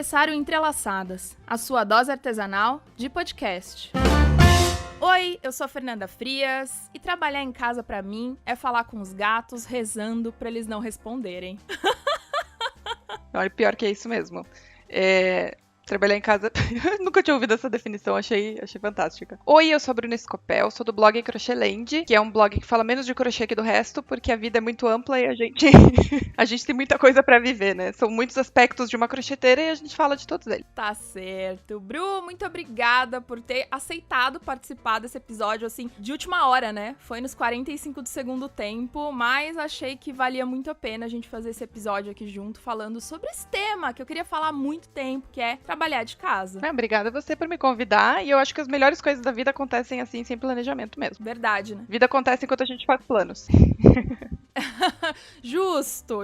começar o Entrelaçadas, a sua dose artesanal de podcast. Oi, eu sou a Fernanda Frias e trabalhar em casa pra mim é falar com os gatos rezando pra eles não responderem. Olha, pior que é isso mesmo. Trabalhar em casa, eu nunca tinha ouvido essa definição, achei fantástica. Oi, eu sou a Bruna Escopel, sou do blog Crochêland, que é um blog que fala menos de crochê que do resto, porque a vida é muito ampla e a gente tem muita coisa pra viver, né? São muitos aspectos de uma crocheteira e a gente fala de todos eles. Tá certo. Bru, muito obrigada por ter aceitado participar desse episódio, assim, de última hora, né? Foi nos 45 do segundo tempo, mas achei que valia muito a pena a gente fazer esse episódio aqui junto, falando sobre esse tema que eu queria falar há muito tempo, que é trabalhar de casa. Obrigada a você por me convidar, e eu acho que as melhores coisas da vida acontecem assim, sem planejamento mesmo. Verdade, né? Vida acontece enquanto a gente faz planos. Justo,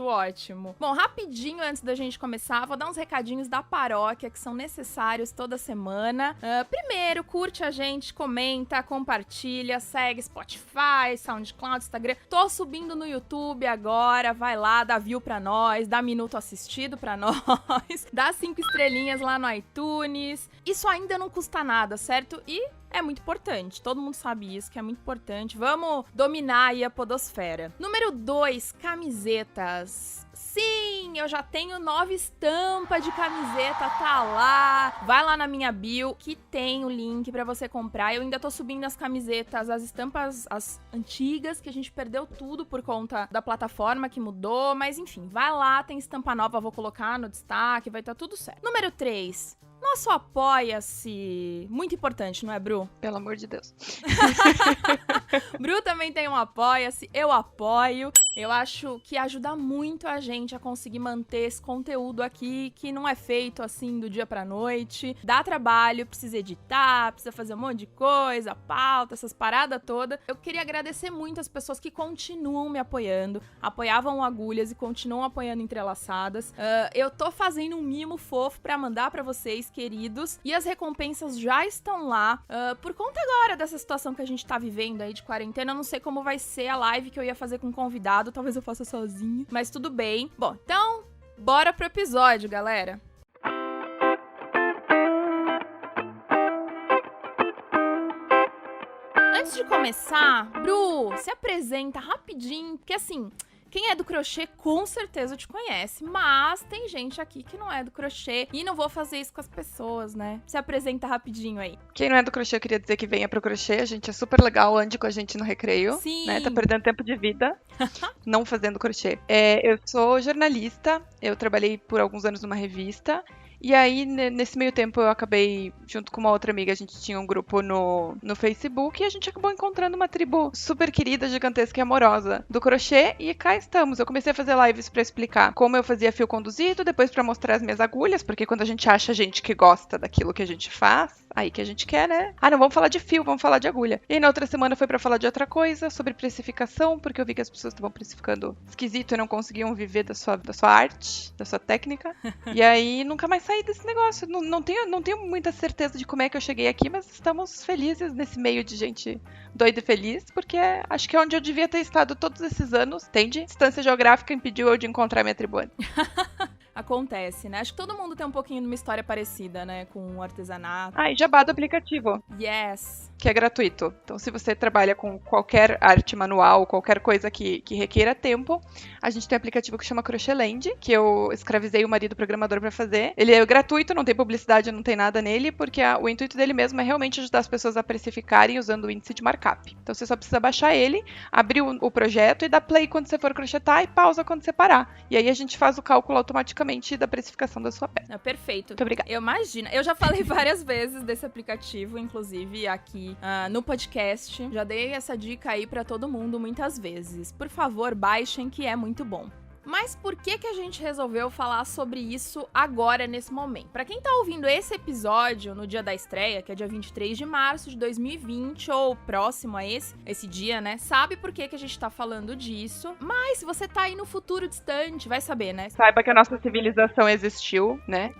ótimo. Bom, rapidinho antes da gente começar, vou dar uns recadinhos da paróquia que são necessários toda semana. Primeiro, curte a gente, comenta, compartilha, segue Spotify, SoundCloud, Instagram. Tô subindo no YouTube agora, vai lá, dá view pra nós, dá minuto assistido pra nós, dá 5 estrelinhas lá no iTunes. Isso ainda não custa nada, certo? E é muito importante, todo mundo sabe isso, que é muito importante. Vamos dominar aí a podosfera. Número 2, camisetas. Sim, eu já tenho nova estampa de camiseta, tá lá. Vai lá na minha bio, que tem o link pra você comprar. Eu ainda tô subindo as camisetas, as estampas, as antigas, que a gente perdeu tudo por conta da plataforma que mudou. Mas enfim, vai lá, tem estampa nova, vou colocar no destaque, vai estar tudo certo. Número 3. Nosso apoia-se. Muito importante, não é, Bru? Pelo amor de Deus. Bru também tem um apoia-se, eu apoio. Eu acho que ajuda muito a gente a conseguir manter esse conteúdo aqui, que não é feito assim do dia pra noite. Dá trabalho, precisa editar, precisa fazer um monte de coisa, pauta, essas paradas todas. Eu queria agradecer muito as pessoas que continuam me apoiando, apoiavam o Agulhas e continuam apoiando Entrelaçadas. Eu tô fazendo um mimo fofo pra mandar pra vocês, queridos, e as recompensas já estão lá. Por conta agora dessa situação que a gente tá vivendo aí de quarentena, eu não sei como vai ser a live que eu ia fazer com convidado, talvez eu faça sozinha, mas tudo bem. Bom, então, bora pro episódio, galera. Antes de começar, Bru, se apresenta rapidinho, porque assim, quem é do crochê com certeza te conhece, mas tem gente aqui que não é do crochê e não vou fazer isso com as pessoas, né? Se apresenta rapidinho aí. Quem não é do crochê, eu queria dizer que venha pro crochê, a gente é super legal, ande com a gente no recreio. Sim. Né? Tá perdendo tempo de vida, não fazendo crochê. Eu sou jornalista, eu trabalhei por alguns anos numa revista. E aí, nesse meio tempo, eu acabei, junto com uma outra amiga, a gente tinha um grupo no Facebook e a gente acabou encontrando uma tribo super querida, gigantesca e amorosa do crochê. E cá estamos. Eu comecei a fazer lives pra explicar como eu fazia fio conduzido, depois pra mostrar as minhas agulhas, porque quando a gente acha gente que gosta daquilo que a gente faz, aí que a gente quer, né? Não, vamos falar de fio, vamos falar de agulha. E aí, na outra semana foi pra falar de outra coisa, sobre precificação, porque eu vi que as pessoas estavam precificando esquisito e não conseguiam viver da sua arte, da sua técnica. E aí, nunca mais sair desse negócio. Não tenho muita certeza de como é que eu cheguei aqui, mas estamos felizes nesse meio de gente doida e feliz, porque acho que é onde eu devia ter estado todos esses anos. Entende? Distância geográfica impediu eu de encontrar minha tribuana. Acontece, né? Acho que todo mundo tem um pouquinho de uma história parecida, né? Com o artesanato. E jabá do aplicativo. Yes. Que é gratuito. Então, se você trabalha com qualquer arte manual, qualquer coisa que requeira tempo, a gente tem um aplicativo que chama Crochêland, que eu escravizei o marido programador pra fazer. Ele é gratuito, não tem publicidade, não tem nada nele, porque o intuito dele mesmo é realmente ajudar as pessoas a precificarem usando o índice de markup. Então, você só precisa baixar ele, abrir o projeto e dar play quando você for crochetar e pausa quando você parar. E aí a gente faz o cálculo automaticamente da precificação da sua peça. Perfeito. Muito obrigada. Eu imagino. Eu já falei várias vezes desse aplicativo, inclusive aqui no podcast. Já dei essa dica aí pra todo mundo muitas vezes. Por favor, baixem, que é muito bom. Mas por que a gente resolveu falar sobre isso agora, nesse momento? Pra quem tá ouvindo esse episódio no dia da estreia, que é dia 23 de março de 2020, ou próximo a esse dia, né? Sabe por que a gente tá falando disso. Mas se você tá aí no futuro distante, vai saber, né? Saiba que a nossa civilização existiu, né?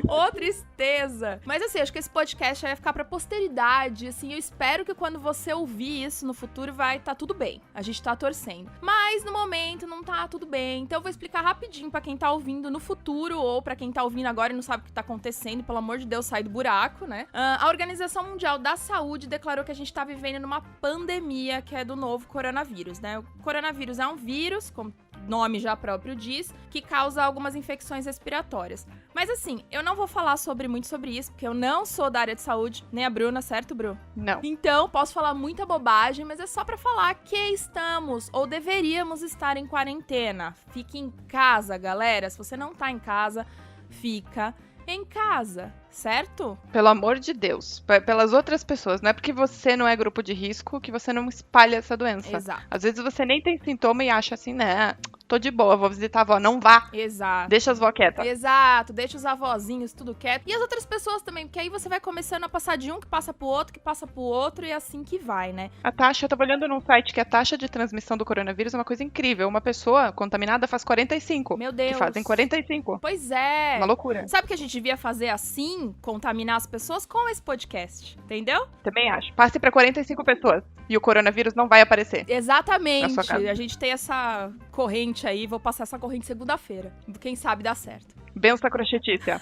Ô, tristeza. Mas assim, acho que esse podcast vai ficar pra posteridade, assim, eu espero que quando você ouvir isso no futuro vai tá tudo bem. A gente tá torcendo. Mas no momento não tá tudo bem, então eu vou explicar rapidinho pra quem tá ouvindo no futuro ou pra quem tá ouvindo agora e não sabe o que tá acontecendo, pelo amor de Deus, sai do buraco, né? A Organização Mundial da Saúde declarou que a gente tá vivendo numa pandemia que é do novo coronavírus, né? O coronavírus é um vírus, como o nome já próprio diz, que causa algumas infecções respiratórias. Mas assim, eu não vou falar muito sobre isso, porque eu não sou da área de saúde, nem a Bruna, certo, Bru? Não. Então, posso falar muita bobagem, mas é só pra falar que estamos, ou deveríamos estar em quarentena. Fique em casa, galera. Se você não tá em casa, fica em casa, certo? Pelo amor de Deus. Pelas outras pessoas. Não é porque você não é grupo de risco que você não espalha essa doença. Exato. Às vezes você nem tem sintoma e acha assim, né? Tô de boa, vou visitar a avó. Não vá. Exato. Deixa as vó quietas. Exato, deixa os avózinhos tudo quieto. E as outras pessoas também, porque aí você vai começando a passar de um que passa pro outro, que passa pro outro, e é assim que vai, né? A taxa, eu tava olhando num site que a taxa de transmissão do coronavírus é uma coisa incrível. Uma pessoa contaminada faz 45. Meu Deus. Que fazem 45. Pois é. Uma loucura. Sabe o que a gente devia fazer assim, contaminar as pessoas com esse podcast, entendeu? Também acho. Passe pra 45 pessoas e o coronavírus não vai aparecer. Exatamente. Na sua casa. A gente tem essa corrente aí, vou passar essa corrente segunda-feira. Quem sabe dá certo. Benção crochetícia.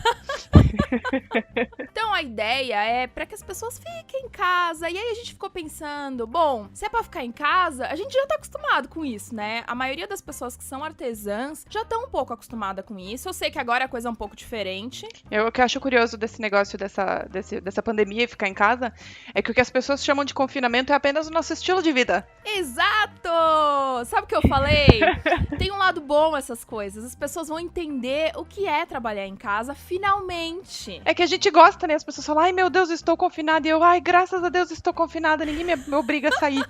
Então a ideia é pra que as pessoas fiquem em casa. E aí a gente ficou pensando, bom, se é pra ficar em casa, a gente já tá acostumado com isso, né? A maioria das pessoas que são artesãs já estão um pouco acostumada com isso. Eu sei que agora a coisa é um pouco diferente. O que eu acho curioso desse negócio dessa pandemia e ficar em casa é que o que as pessoas chamam de confinamento é apenas o nosso estilo de vida. Exato! Sabe o que eu falei? Tem um lado bom essas coisas. As pessoas vão entender o que é trabalhar em casa, finalmente. É que a gente gosta, né? As pessoas falam, ai meu Deus, estou confinada. E eu, ai, graças a Deus, estou confinada. Ninguém me obriga a sair.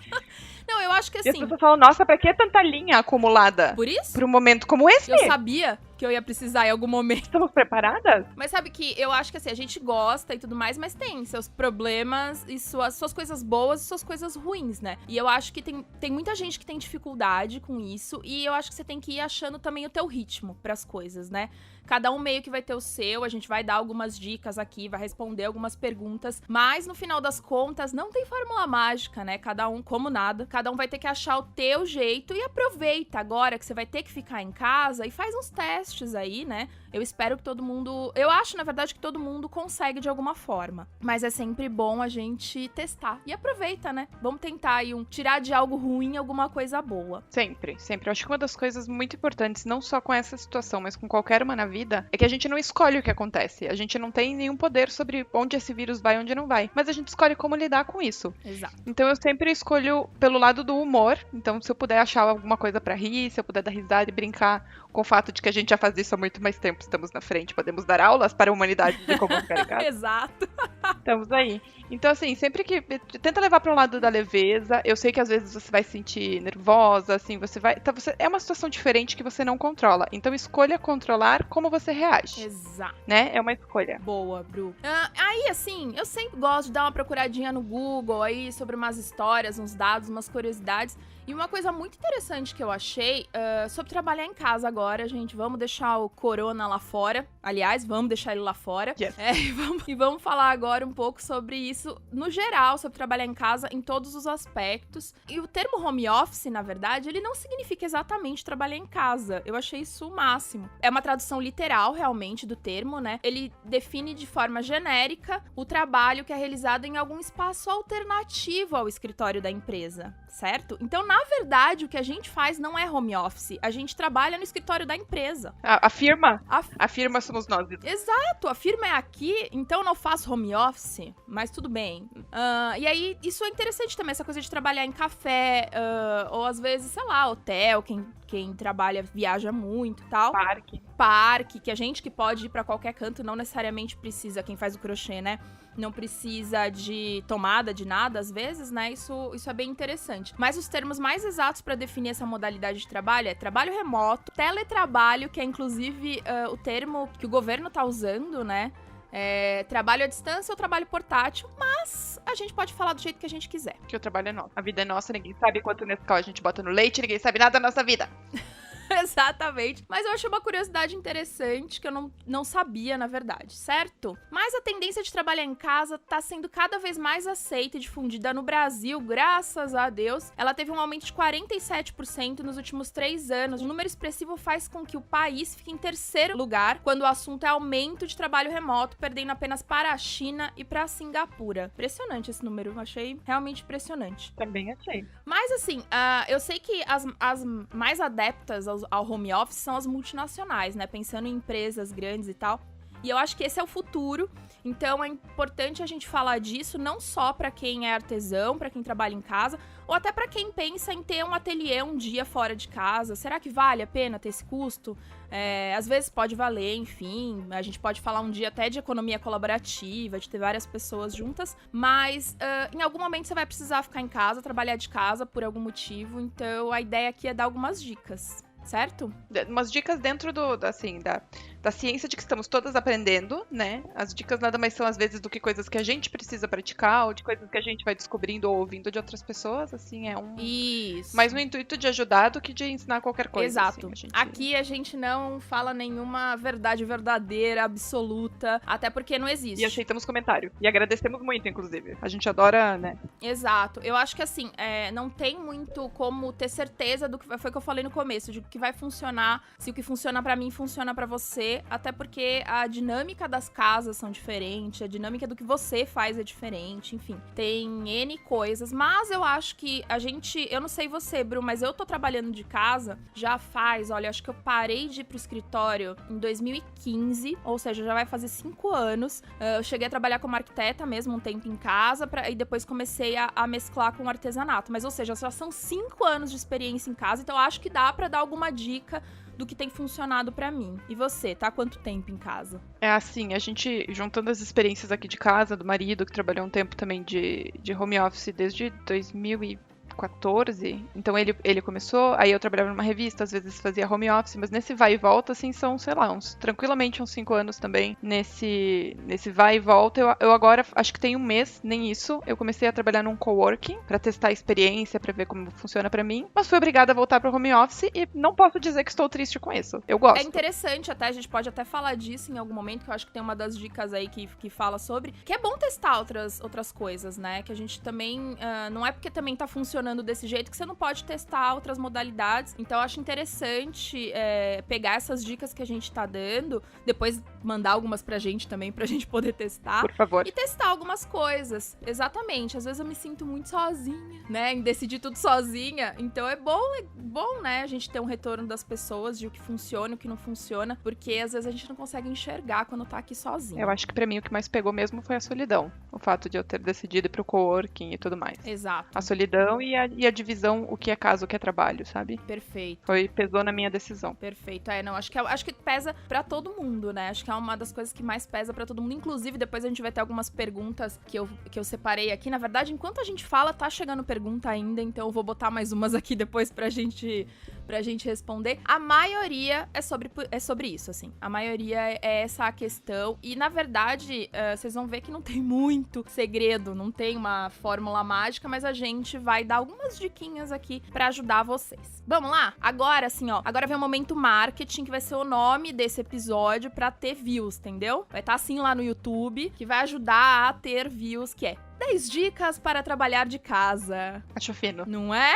Não, eu acho que E as assim... pessoas falam, nossa, pra que tanta linha acumulada? Por isso? Pra um momento como esse? Eu sabia que eu ia precisar em algum momento. Estamos preparadas? Mas sabe que eu acho que assim, a gente gosta e tudo mais, mas tem seus problemas e suas coisas boas e suas coisas ruins, né? E eu acho que tem muita gente que tem dificuldade com isso e eu acho que você tem que ir achando também o teu ritmo pras coisas, né? Cada um meio que vai ter o seu, a gente vai dar algumas dicas aqui, vai responder algumas perguntas, mas no final das contas não tem fórmula mágica, né? Cada um, como nada, cada um vai ter que achar o teu jeito e aproveita agora que você vai ter que ficar em casa e faz uns testes aí, né? Eu espero que todo mundo... Eu acho, na verdade, que todo mundo consegue de alguma forma. Mas é sempre bom a gente testar. E aproveita, né? Vamos tentar aí tirar de algo ruim alguma coisa boa. Sempre, sempre. Eu acho que uma das coisas muito importantes, não só com essa situação, mas com qualquer uma na vida, é que a gente não escolhe o que acontece. A gente não tem nenhum poder sobre onde esse vírus vai e onde não vai. Mas a gente escolhe como lidar com isso. Exato. Então eu sempre escolho pelo lado do humor. Então se eu puder achar alguma coisa pra rir, se eu puder dar risada e brincar com o fato de que a gente já faz isso há muito mais tempo, estamos na frente, podemos dar aulas para a humanidade de como ficar em casa. Exato. Estamos aí. Então, assim, sempre que... Tenta levar para um lado da leveza. Eu sei que às vezes você vai se sentir nervosa, assim, você vai... Então, é uma situação diferente que você não controla. Então, escolha controlar como você reage. Exato. Né? É uma escolha. Boa, Bru. Aí, assim, eu sempre gosto de dar uma procuradinha no Google aí sobre umas histórias, uns dados, umas curiosidades. E uma coisa muito interessante que eu achei sobre trabalhar em casa agora, gente. Vamos deixar o corona lá fora. Aliás, vamos deixar ele lá fora. Yes. E vamos falar agora um pouco sobre isso no geral, sobre trabalhar em casa em todos os aspectos. E o termo home office, na verdade, ele não significa exatamente trabalhar em casa. Eu achei isso o máximo. É uma tradução literal, realmente, do termo, né? Ele define de forma genérica o trabalho que é realizado em algum espaço alternativo ao escritório da empresa, certo? Então, na verdade, o que a gente faz não é home office. A gente trabalha no escritório da empresa. A firma? A firma somos nós. Exato, a firma é aqui, então eu não faço home office, mas tudo bem. E aí, isso é interessante também, essa coisa de trabalhar em café, ou às vezes, sei lá, hotel, quem trabalha viaja muito e tal. Parque, que a gente que pode ir pra qualquer canto, não necessariamente precisa, quem faz o crochê, né? Não precisa de tomada de nada, às vezes, né? Isso é bem interessante. Mas os termos mais exatos para definir essa modalidade de trabalho é trabalho remoto, teletrabalho, que é inclusive o termo que o governo tá usando, né? Trabalho à distância ou trabalho portátil, mas a gente pode falar do jeito que a gente quiser. Que o trabalho é nosso. A vida é nossa, ninguém sabe quanto Nescau a gente bota no leite, ninguém sabe nada da nossa vida. Exatamente. Mas eu achei uma curiosidade interessante que eu não sabia, na verdade, certo? Mas a tendência de trabalhar em casa tá sendo cada vez mais aceita e difundida no Brasil, graças a Deus. Ela teve um aumento de 47% nos últimos 3 anos. Um número expressivo faz com que o país fique em terceiro lugar quando o assunto é aumento de trabalho remoto, perdendo apenas para a China e para Singapura. Impressionante esse número, eu achei realmente impressionante. Também achei. Mas assim, eu sei que as mais adeptas ao home office são as multinacionais, né? Pensando em empresas grandes e tal. E eu acho que esse é o futuro. Então é importante a gente falar disso não só para quem é artesão, para quem trabalha em casa, ou até para quem pensa em ter um ateliê um dia fora de casa. Será que vale a pena ter esse custo? Às vezes pode valer, enfim. A gente pode falar um dia até de economia colaborativa, de ter várias pessoas juntas, mas em algum momento você vai precisar ficar em casa, trabalhar de casa por algum motivo. Então a ideia aqui é dar algumas dicas. Certo? Umas dicas dentro da ciência de que estamos todas aprendendo, né? As dicas nada mais são, às vezes, do que coisas que a gente precisa praticar, ou de coisas que a gente vai descobrindo ou ouvindo de outras pessoas, assim, Isso. mais no intuito de ajudar do que de ensinar qualquer coisa. Exato. Assim, Aqui a gente não fala nenhuma verdade verdadeira, absoluta, até porque não existe. E aceitamos comentário. E agradecemos muito, inclusive. A gente adora, né? Exato. Eu acho que, assim, não tem muito como ter certeza do que foi o que eu falei no começo, de que vai funcionar, se o que funciona pra mim funciona pra você, até porque a dinâmica das casas são diferentes, a dinâmica do que você faz é diferente, enfim, tem N coisas, mas eu acho que eu não sei você, Bru, mas eu tô trabalhando de casa já faz, olha, acho que eu parei de ir pro escritório em 2015, ou seja, já vai fazer 5 anos, eu cheguei a trabalhar como arquiteta mesmo um tempo em casa, e depois comecei a mesclar com o artesanato, mas ou seja, já são 5 anos de experiência em casa, então eu acho que dá pra dar alguma dica do que tem funcionado pra mim. E você, tá há quanto tempo em casa? É assim, a gente, juntando as experiências aqui de casa, do marido, que trabalhou um tempo também de home office desde 2014. Então ele começou, aí eu trabalhava numa revista, às vezes fazia home office, mas nesse vai e volta, assim, são, sei lá, tranquilamente uns 5 anos também. Nesse vai e volta, eu agora, acho que tem um mês, nem isso, eu comecei a trabalhar num coworking, pra testar a experiência, pra ver como funciona pra mim, mas fui obrigada a voltar pro home office e não posso dizer que estou triste com isso. Eu gosto. É interessante até, a gente pode até falar disso em algum momento, que eu acho que tem uma das dicas aí que fala sobre, que é bom testar outras coisas, né? Que a gente também, não é porque também tá funcionando desse jeito que você não pode testar outras modalidades. Então eu acho interessante pegar essas dicas que a gente tá dando, depois mandar algumas pra gente também, pra gente poder testar. Por favor. E testar algumas coisas. Exatamente. Às vezes eu me sinto muito sozinha, né? Em decidir tudo sozinha. Então é bom, né? A gente ter um retorno das pessoas de o que funciona e o que não funciona, porque às vezes a gente não consegue enxergar quando tá aqui sozinho. Eu acho que pra mim o que mais pegou mesmo foi a solidão. O fato de eu ter decidido ir pro coworking e tudo mais. Exato. A solidão e a divisão, o que é casa, o que é trabalho, sabe? Perfeito. Pesou na minha decisão. Perfeito. Não, acho que pesa pra todo mundo, né? Acho que é uma das coisas que mais pesa pra todo mundo. Inclusive, depois a gente vai ter algumas perguntas que eu separei aqui. Na verdade, enquanto a gente fala, tá chegando pergunta ainda, então eu vou botar mais umas aqui depois pra gente responder. A maioria é sobre isso, assim. A maioria é essa a questão. E, na verdade, vocês vão ver que não tem muito segredo, não tem uma fórmula mágica, mas a gente vai dar algumas diquinhas aqui pra ajudar vocês. Vamos lá? Agora, assim, ó. Agora vem o momento marketing, que vai ser o nome desse episódio pra ter views, entendeu? Vai estar assim lá no YouTube, que vai ajudar a ter views, que é 10 dicas para trabalhar de casa. Acho fino. Não é?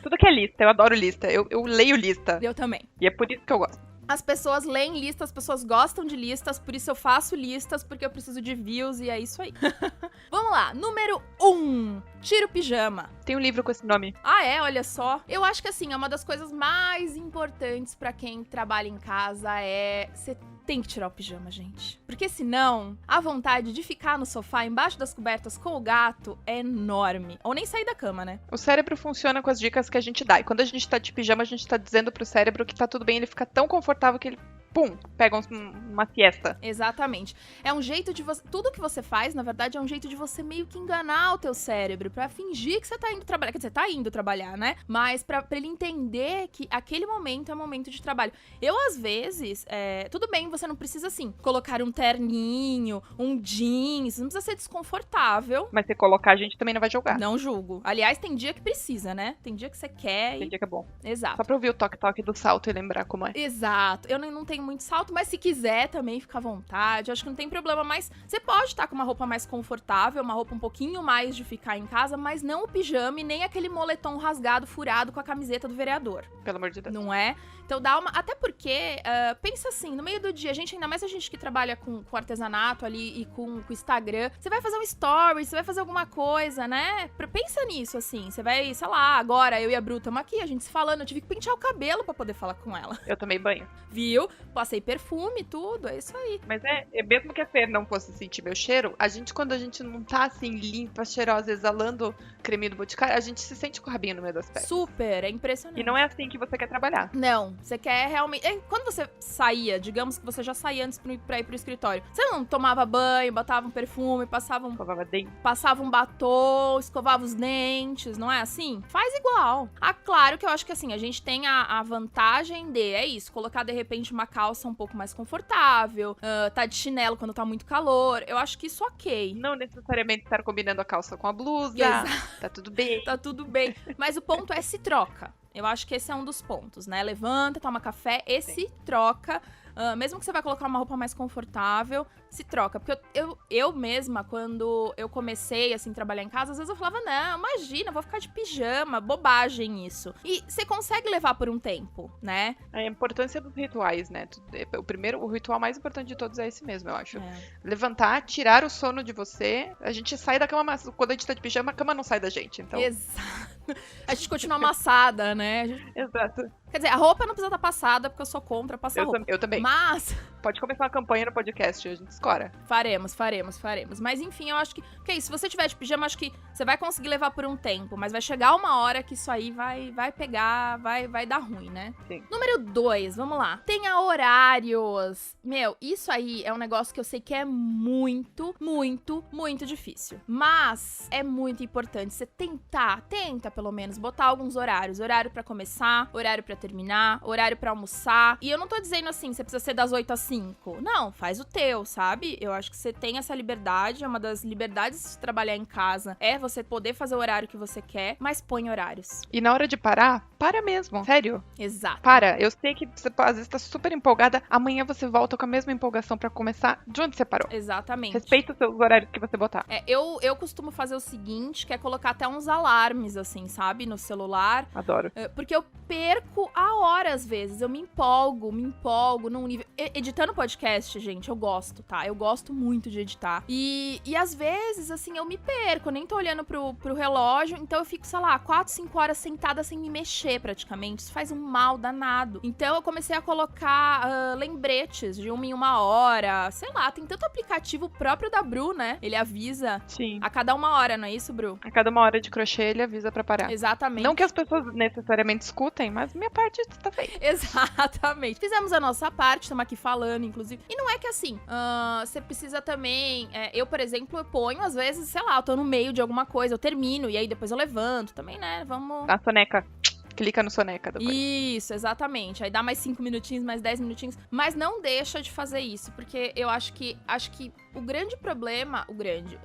Tudo que é lista, eu adoro lista. Eu leio lista. Eu também. E é por isso que eu gosto. As pessoas leem listas, as pessoas gostam de listas, por isso eu faço listas, porque eu preciso de views e é isso aí. Vamos lá, número 1. Tira o pijama. Tem um livro com esse nome. Olha só. Eu acho que assim, é uma das coisas mais importantes pra quem trabalha em casa você tem que tirar o pijama, gente. Porque senão, a vontade de ficar no sofá embaixo das cobertas com o gato é enorme. Ou nem sair da cama, né? O cérebro funciona com as dicas que a gente dá. E quando a gente tá de pijama, a gente tá dizendo pro cérebro que tá tudo bem, ele fica tão confortável que ele pum, pega uma siesta. Exatamente. É um jeito de você... Tudo que você faz, na verdade, é um jeito de você meio que enganar o teu cérebro pra fingir que você tá indo trabalhar. Quer dizer, tá indo trabalhar, né? Mas pra ele entender que aquele momento é momento de trabalho. Eu, às vezes, tudo bem, você não precisa, assim, colocar um terninho, um jeans, não precisa ser desconfortável. Mas se colocar, a gente também não vai julgar. Não julgo. Aliás, tem dia que precisa, né? Tem dia que você quer Tem dia que é bom. Exato. Só pra ouvir o toque-toque do salto e lembrar como é. Exato. Eu não tenho muito salto, mas se quiser também, fica à vontade. Eu acho que não tem problema, mas você pode estar com uma roupa mais confortável, uma roupa um pouquinho mais de ficar em casa, mas não o pijama e nem aquele moletom rasgado, furado com a camiseta do vereador. Pelo amor de Deus. Não é? Então dá uma... Até porque, pensa assim, no meio do dia, ainda mais a gente que trabalha com artesanato ali e com o Instagram, você vai fazer um story, você vai fazer alguma coisa, né? Pensa nisso, assim. Você vai, sei lá, agora eu e a Bru estamos aqui, a gente se falando, eu tive que pentear o cabelo pra poder falar com ela. Eu tomei banho. Viu? Passei perfume, tudo, é isso aí. Mas mesmo que a Fer não fosse sentir meu cheiro, quando a gente não tá assim, limpa, cheirosa, exalando creme do Boticário, a gente se sente com o rabinho no meio das pernas. Super, é impressionante. E não é assim que você quer trabalhar. Não, você quer realmente... Quando você saía, digamos que você já saía antes pra ir pro escritório, você não tomava banho, botava um perfume, passava um batom, escovava os dentes, não é assim? Faz igual. Claro que eu acho que assim, a gente tem a vantagem é isso, colocar de repente uma calça um pouco mais confortável, tá de chinelo quando tá muito calor, eu acho que isso ok. Não necessariamente estar combinando a calça com a blusa. Exato. Tá tudo bem. Tá tudo bem. Mas o ponto é se troca. Eu acho que esse é um dos pontos, né? Levanta, toma café e se troca. Mesmo que você vai colocar uma roupa mais confortável, se troca. Porque eu mesma, quando eu comecei, assim, trabalhar em casa, às vezes eu falava, não, imagina, vou ficar de pijama, bobagem isso. E você consegue levar por um tempo, né? A importância dos rituais, né? O ritual mais importante de todos é esse mesmo, eu acho. Levantar, tirar o sono de você. A gente sai da cama, mas quando a gente tá de pijama, a cama não sai da gente, então... Exato. A gente continua amassada, né? Exato. Quer dizer, a roupa não precisa estar passada, porque eu sou contra passar roupa. Eu também. Mas... Pode começar uma campanha no podcast, a gente escora. Faremos. Mas enfim, eu acho que... Porque aí, se você tiver de pijama, acho que você vai conseguir levar por um tempo. Mas vai chegar uma hora que isso aí vai pegar, vai dar ruim, né? Sim. Número 2, vamos lá. Tenha horários. Meu, isso aí é um negócio que eu sei que é muito, muito, muito difícil. Mas é muito importante você tenta pelo menos, botar alguns horários. Horário pra começar, horário pra terminar, horário pra almoçar. E eu não tô dizendo assim, você precisa ser das 8 às 5. Não, faz o teu, sabe? Eu acho que você tem essa liberdade, é uma das liberdades de trabalhar em casa, é você poder fazer o horário que você quer, mas põe horários. E na hora de parar, para mesmo. Sério. Exato. Para. Eu sei que você às vezes tá super empolgada, amanhã você volta com a mesma empolgação pra começar de onde você parou. Exatamente. Respeita os seus horários que você botar. Eu costumo fazer o seguinte, que é colocar até uns alarmes, assim, sabe? No celular. Adoro. Porque eu perco a hora, às vezes. Eu me empolgo num nível... Editando podcast, gente, eu gosto, tá? Eu gosto muito de editar. E às vezes, assim, eu me perco. Eu nem tô olhando pro relógio. Então eu fico, sei lá, 4, 5 horas sentada sem me mexer, praticamente. Isso faz um mal danado. Então eu comecei a colocar lembretes de 1 em 1 hora. Sei lá, tem tanto aplicativo próprio da Bru, né? Ele avisa. Sim. A cada 1 hora, não é isso, Bru? A cada 1 hora de crochê, ele avisa pra parar. Exatamente. Não que as pessoas necessariamente escutem, mas minha parte tá feita. Exatamente. Fizemos a nossa parte, estamos aqui falando, inclusive. E não é que assim, você precisa também... eu, por exemplo, eu ponho, às vezes, sei lá, eu tô no meio de alguma coisa, eu termino, e aí depois eu levanto também, né? Vamos... A soneca. Clica no soneca depois. Isso, exatamente. Aí dá mais 5 minutinhos, mais 10 minutinhos. Mas não deixa de fazer isso, porque eu acho que o grande problema,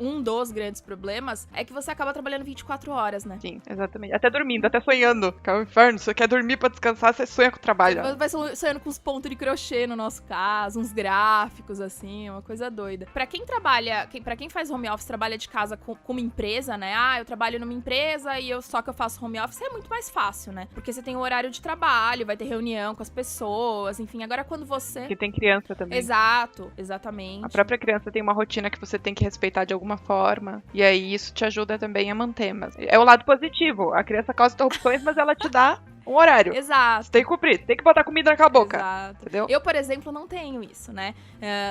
um dos grandes problemas, é que você acaba trabalhando 24 horas, né? Sim, exatamente. Até dormindo, até sonhando. Que é o inferno. Você quer dormir pra descansar, você sonha com o trabalho. Você vai sonhando com uns pontos de crochê, no nosso caso, uns gráficos, assim, uma coisa doida. Pra quem trabalha, pra quem faz home office, trabalha de casa com uma empresa, né? Eu trabalho numa empresa e só que eu faço home office, é muito mais fácil, né? Porque você tem um horário de trabalho, vai ter reunião com as pessoas, enfim. Agora, quando você... Que tem criança também. Exato, exatamente. A própria criança tem uma rotina que você tem que respeitar de alguma forma. E aí, isso te ajuda também a manter. Mas é o lado positivo. A criança causa interrupções, mas ela te dá um horário. Exato. Você tem que cumprir, você tem que botar comida naquela boca. Exato. Entendeu? Eu, por exemplo, não tenho isso, né?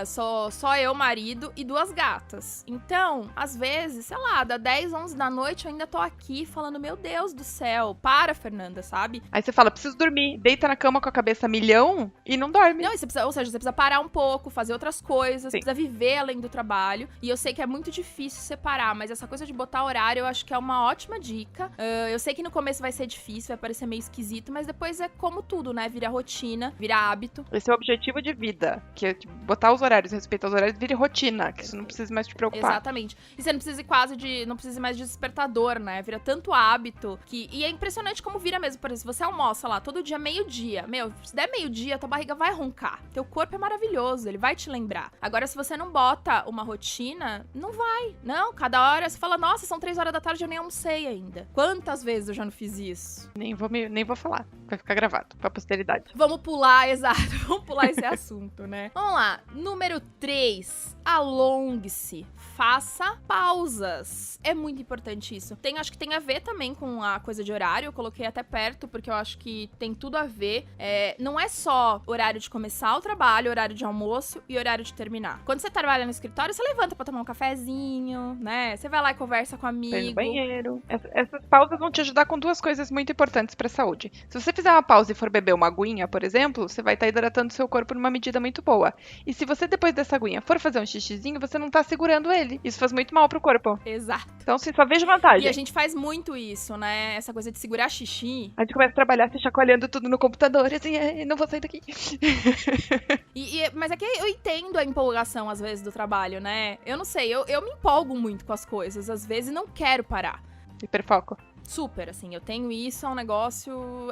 Só eu, marido e 2 gatas. Então, às vezes, sei lá, da 10, 11 da noite eu ainda tô aqui falando, meu Deus do céu, para, Fernanda, sabe? Aí você fala, preciso dormir, deita na cama com a cabeça a milhão e não dorme. Não, ou seja, você precisa parar um pouco, fazer outras coisas, Sim. precisa viver além do trabalho. E eu sei que é muito difícil separar, mas essa coisa de botar horário eu acho que é uma ótima dica. Eu sei que no começo vai ser difícil, vai parecer meio esquisito, mas depois é como tudo, né? Vira rotina, vira hábito. Esse é o objetivo de vida, que é botar os horários, respeitar os horários, vire rotina, que você não precisa mais te preocupar. Exatamente. E você não precisa não precisa mais de despertador, né? Vira tanto hábito e é impressionante como vira mesmo. Por exemplo, se você almoça lá todo dia meio-dia, se der meio-dia, tua barriga vai roncar. Teu corpo é maravilhoso, ele vai te lembrar. Agora, se você não bota uma rotina, não vai. Não, cada hora você fala, nossa, são 3 horas da tarde, eu nem almocei ainda. Quantas vezes eu já não fiz isso? Nem vou falar, vai ficar gravado pra posteridade. Vamos pular, exato, vamos pular esse assunto, né? Vamos lá, número 3, alongue-se. Faça pausas. É muito importante isso. Acho que tem a ver também com a coisa de horário. Eu coloquei até perto, porque eu acho que tem tudo a ver. Não é só horário de começar o trabalho, horário de almoço e horário de terminar. Quando você trabalha no escritório, você levanta pra tomar um cafezinho, né? Você vai lá e conversa com um amigo. Vai no banheiro. Essas pausas vão te ajudar com 2 coisas muito importantes pra saúde. Se você fizer uma pausa e for beber uma aguinha, por exemplo, você vai estar hidratando seu corpo numa medida muito boa. E se você, depois dessa aguinha, for fazer um xixizinho, você não tá segurando ele. Isso faz muito mal pro corpo. Exato. Então, sim, só vejo vantagem. E a gente faz muito isso, né? Essa coisa de segurar xixi. A gente começa a trabalhar se chacoalhando tudo no computador, assim, não vou sair daqui. Mas é que eu entendo a empolgação, às vezes, do trabalho, né? Eu não sei, eu me empolgo muito com as coisas, às vezes, e não quero parar. Hiperfoco. Super, assim, eu tenho isso, é um negócio,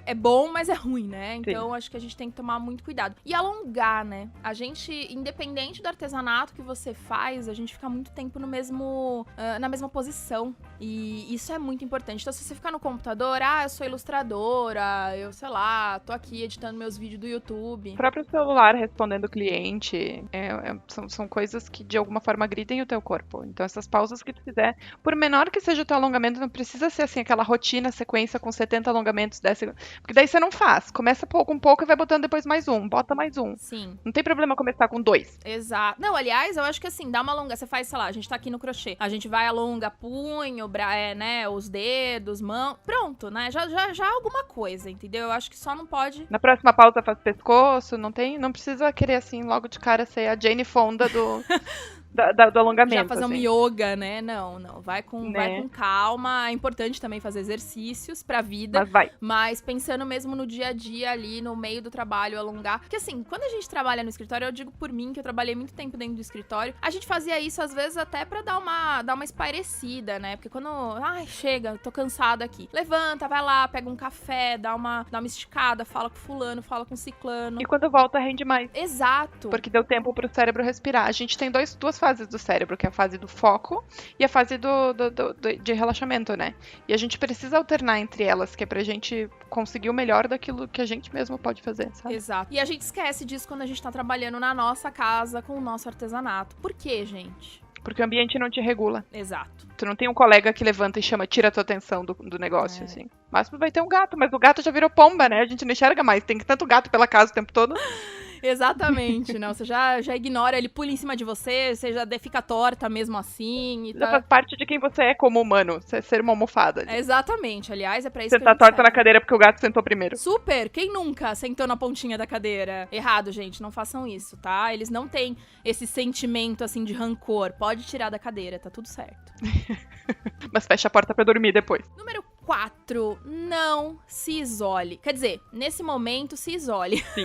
é bom, mas é ruim, né? Então, acho que a gente tem que tomar muito cuidado. E alongar, né? A gente, independente do artesanato que você faz, a gente fica muito tempo na mesma posição. E isso é muito importante. Então, se você ficar no computador, eu sou ilustradora, eu, sei lá, tô aqui editando meus vídeos do YouTube. O próprio celular respondendo o cliente, são coisas que, de alguma forma, agridem o teu corpo. Então, essas pausas que tu fizer, por menor que seja o teu alongamento, não precisa ser assim, aquela rotina, sequência com 70 alongamentos, 10 segundos. Porque daí você não faz. Começa pouco e vai botando depois mais um. Bota mais um. Sim. Não tem problema começar com 2. Exato. Não, aliás, eu acho que assim, dá uma alonga. Você faz, sei lá, a gente tá aqui no crochê. A gente vai alonga punho, né, os dedos, mão. Pronto, né? Já é alguma coisa, entendeu? Eu acho que só não pode... Na próxima pausa faz pescoço, não precisa querer assim, logo de cara ser a Jane Fonda do... do alongamento. Já fazer assim. um yoga, né? Não. Vai com calma. É importante também fazer exercícios pra vida. Mas vai. Mas pensando mesmo no dia a dia ali, no meio do trabalho, alongar. Porque assim, quando a gente trabalha no escritório, eu digo por mim, que eu trabalhei muito tempo dentro do escritório, a gente fazia isso às vezes até pra dar uma espairecida, né? Porque quando... chega, tô cansada aqui. Levanta, vai lá, pega um café, dá uma esticada, fala com fulano, fala com ciclano. E quando volta, rende mais. Exato. Porque deu tempo pro cérebro respirar. A gente tem duas fases do cérebro, que é a fase do foco e a fase de relaxamento, né? E a gente precisa alternar entre elas, que é pra gente conseguir o melhor daquilo que a gente mesmo pode fazer, sabe? Exato. E a gente esquece disso quando a gente tá trabalhando na nossa casa com o nosso artesanato. Por quê, gente? Porque o ambiente não te regula. Exato. Tu não tem um colega que levanta e tira a tua atenção do negócio, assim. Mas vai ter um gato, mas o gato já virou pomba, né? A gente não enxerga mais. Tem tanto gato pela casa o tempo todo. Exatamente, não. Você já ignora, ele pula em cima de você já fica torta mesmo assim. Já faz parte de quem você é como humano, ser uma almofada. Exatamente, aliás, é pra isso você que tá a gente torta serve. na cadeira porque o gato sentou primeiro. Super! Quem nunca sentou na pontinha da cadeira? Errado, gente, não façam isso, tá? Eles não têm esse sentimento, assim, de rancor. Pode tirar da cadeira, tá tudo certo. Mas fecha a porta pra dormir depois. Número 4, não se isole. Quer dizer, nesse momento, se isole. Sim.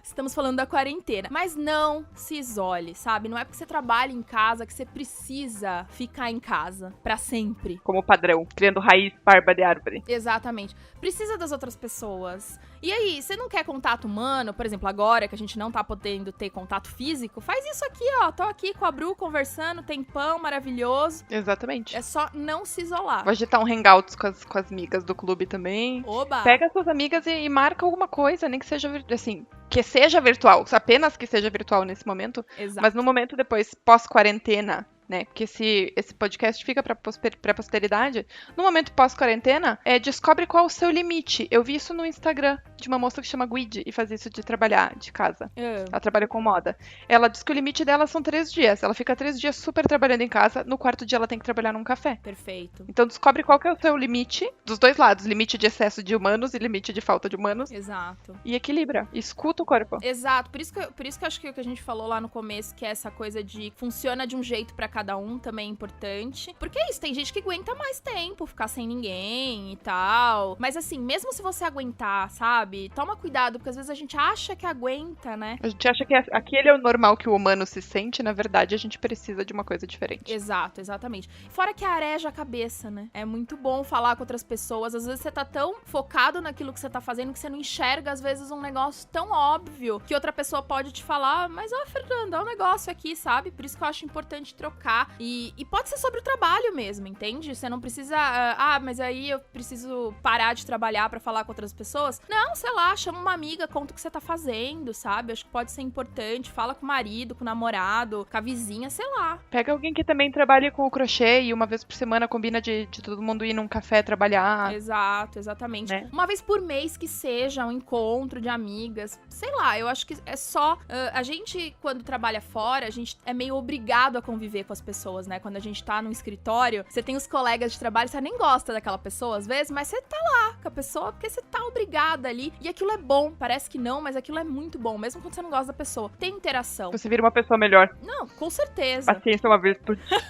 Estamos falando da quarentena. Mas não se isole, sabe? Não é porque você trabalha em casa que você precisa ficar em casa pra sempre. Como padrão, criando raiz, barba de árvore. Exatamente. Precisa das outras pessoas. E aí, você não quer contato humano? Por exemplo, agora que a gente não tá podendo ter contato físico, faz isso aqui, ó. Tô aqui com a Bru conversando, tempão maravilhoso. Exatamente. É só não se isolar. Vou agitar um hangouts com as amigas do clube também. Oba! Pega suas amigas e marca alguma coisa, nem que seja, assim, que seja virtual. Apenas que seja virtual nesse momento. Exato. Mas no momento depois, pós-quarentena, né? Porque se esse podcast fica pra posteridade, no momento pós-quarentena, descobre qual o seu limite. Eu vi isso no Instagram de uma moça que chama Guide e faz isso de trabalhar de casa. Ela trabalha com moda. Ela diz que o limite dela são 3 dias. Ela fica 3 dias super trabalhando em casa, no quarto dia ela tem que trabalhar num café. Perfeito. Então descobre qual que é o seu limite, dos dois lados, limite de excesso de humanos e limite de falta de humanos. Exato. E equilibra, escuta o corpo. Exato, por isso que eu acho que o que a gente falou lá no começo, que é essa coisa de funciona de um jeito pra cada um, também é importante. Porque é isso, tem gente que aguenta mais tempo, ficar sem ninguém e tal. Mas assim, mesmo se você aguentar, sabe? Toma cuidado, porque às vezes a gente acha que aguenta, né? A gente acha que aquele é o normal que o humano se sente, na verdade a gente precisa de uma coisa diferente. Exato, exatamente. Fora que areja a cabeça, né? É muito bom falar com outras pessoas. Às vezes você tá tão focado naquilo que você tá fazendo que você não enxerga, às vezes, um negócio tão óbvio que outra pessoa pode te falar, mas, Fernanda, é um negócio aqui, sabe? Por isso que eu acho importante trocar. E pode ser sobre o trabalho mesmo, entende? Você não precisa, mas aí eu preciso parar de trabalhar pra falar com outras pessoas. Não, sei lá, chama uma amiga, conta o que você tá fazendo, sabe? Acho que pode ser importante. Fala com o marido, com o namorado, com a vizinha, sei lá. Pega alguém que também trabalhe com o crochê e uma vez por semana combina de todo mundo ir num café trabalhar. Exato, exatamente. Né? Uma vez por mês que seja um encontro de amigas. Sei lá, eu acho que é só... a gente, quando trabalha fora, a gente é meio obrigado a conviver com as pessoas, né? Quando a gente tá num escritório, você tem os colegas de trabalho, você nem gosta daquela pessoa às vezes, mas você tá lá com a pessoa porque você tá obrigada ali. E aquilo é bom. Parece que não, mas aquilo é muito bom, mesmo quando você não gosta da pessoa. Tem interação. Você vira uma pessoa melhor. Não, com certeza. Paciência uma vez por dia.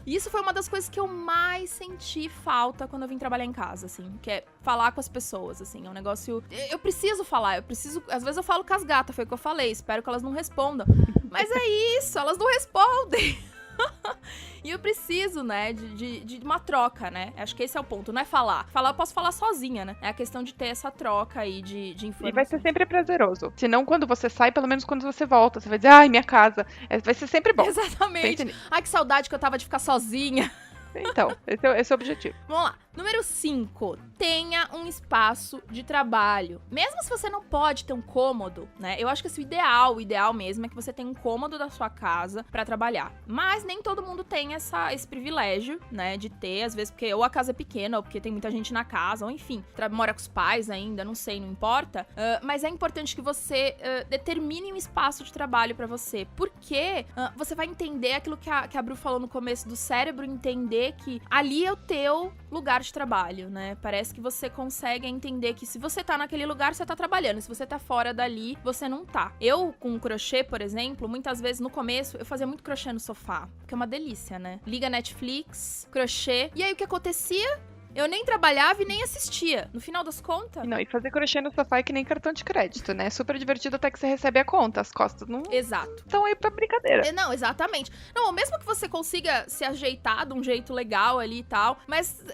Isso foi uma das coisas que eu mais senti falta quando eu vim trabalhar em casa, assim. Que é falar com as pessoas, assim. É um negócio... Eu preciso falar, eu preciso... Às vezes eu falo com as gatas, foi o que eu falei. Espero que elas não respondam. Mas é isso, elas não respondem. E eu preciso, né, de uma troca, né? Acho que esse é o ponto, não é falar. Falar eu posso falar sozinha, né? É a questão de ter essa troca aí de informação. E vai ser sempre prazeroso. Se não, quando você sai, pelo menos quando você volta. Você vai dizer, ai, minha casa. Vai ser sempre bom. Exatamente. Ai, que saudade que eu tava de ficar sozinha. Então, esse é o objetivo. Vamos lá. Número 5. Tenha um espaço de trabalho. Mesmo se você não pode ter um cômodo, né? Eu acho que o ideal mesmo é que você tenha um cômodo da sua casa pra trabalhar. Mas nem todo mundo tem esse privilégio, né? De ter, às vezes, porque ou a casa é pequena, ou porque tem muita gente na casa, ou enfim, mora com os pais ainda, não sei, não importa. Mas é importante que você determine um espaço de trabalho pra você. Porque você vai entender aquilo que a Bru falou no começo do cérebro, entender que ali é o teu lugar de trabalho, né? Parece que você consegue entender que se você tá naquele lugar, você tá trabalhando. Se você tá fora dali, você não tá. Eu, com crochê, por exemplo, muitas vezes no começo, eu fazia muito crochê no sofá, que é uma delícia, né? Liga Netflix, crochê. E aí, o que acontecia? Eu nem trabalhava e nem assistia. No final das contas... Não, e fazer crochê no sofá é que nem cartão de crédito, né? É super divertido até que você recebe a conta. As costas não Exato. estão aí pra brincadeira. Não, exatamente. Não, mesmo que você consiga se ajeitar de um jeito legal ali e tal, mas...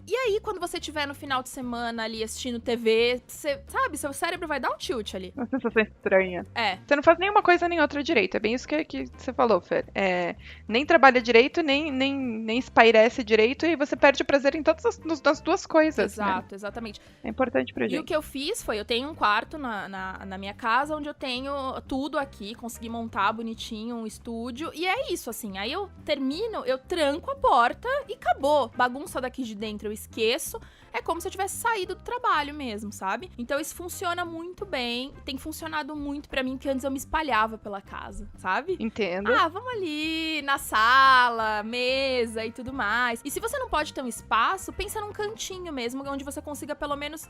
E aí, quando você estiver no final de semana ali assistindo TV, você, sabe, seu cérebro vai dar um tilt ali. Uma sensação estranha. É. Você não faz nenhuma coisa nem outra direito. É bem isso que você falou, Fer. Nem trabalha direito, nem espairece direito, e você perde o prazer em nas duas coisas. Exato, né? Exatamente. É importante pra gente. E o que eu fiz foi, eu tenho um quarto na minha casa, onde eu tenho tudo aqui, consegui montar bonitinho um estúdio, e é isso, assim, aí eu termino, eu tranco a porta e acabou. Bagunça daqui de dentro eu esqueço, é como se eu tivesse saído do trabalho mesmo, sabe? Então isso funciona muito bem, tem funcionado muito pra mim, que antes eu me espalhava pela casa, sabe? Entendo. Vamos ali na sala, mesa e tudo mais. E se você não pode ter um espaço, pensa num cantinho mesmo, onde você consiga pelo menos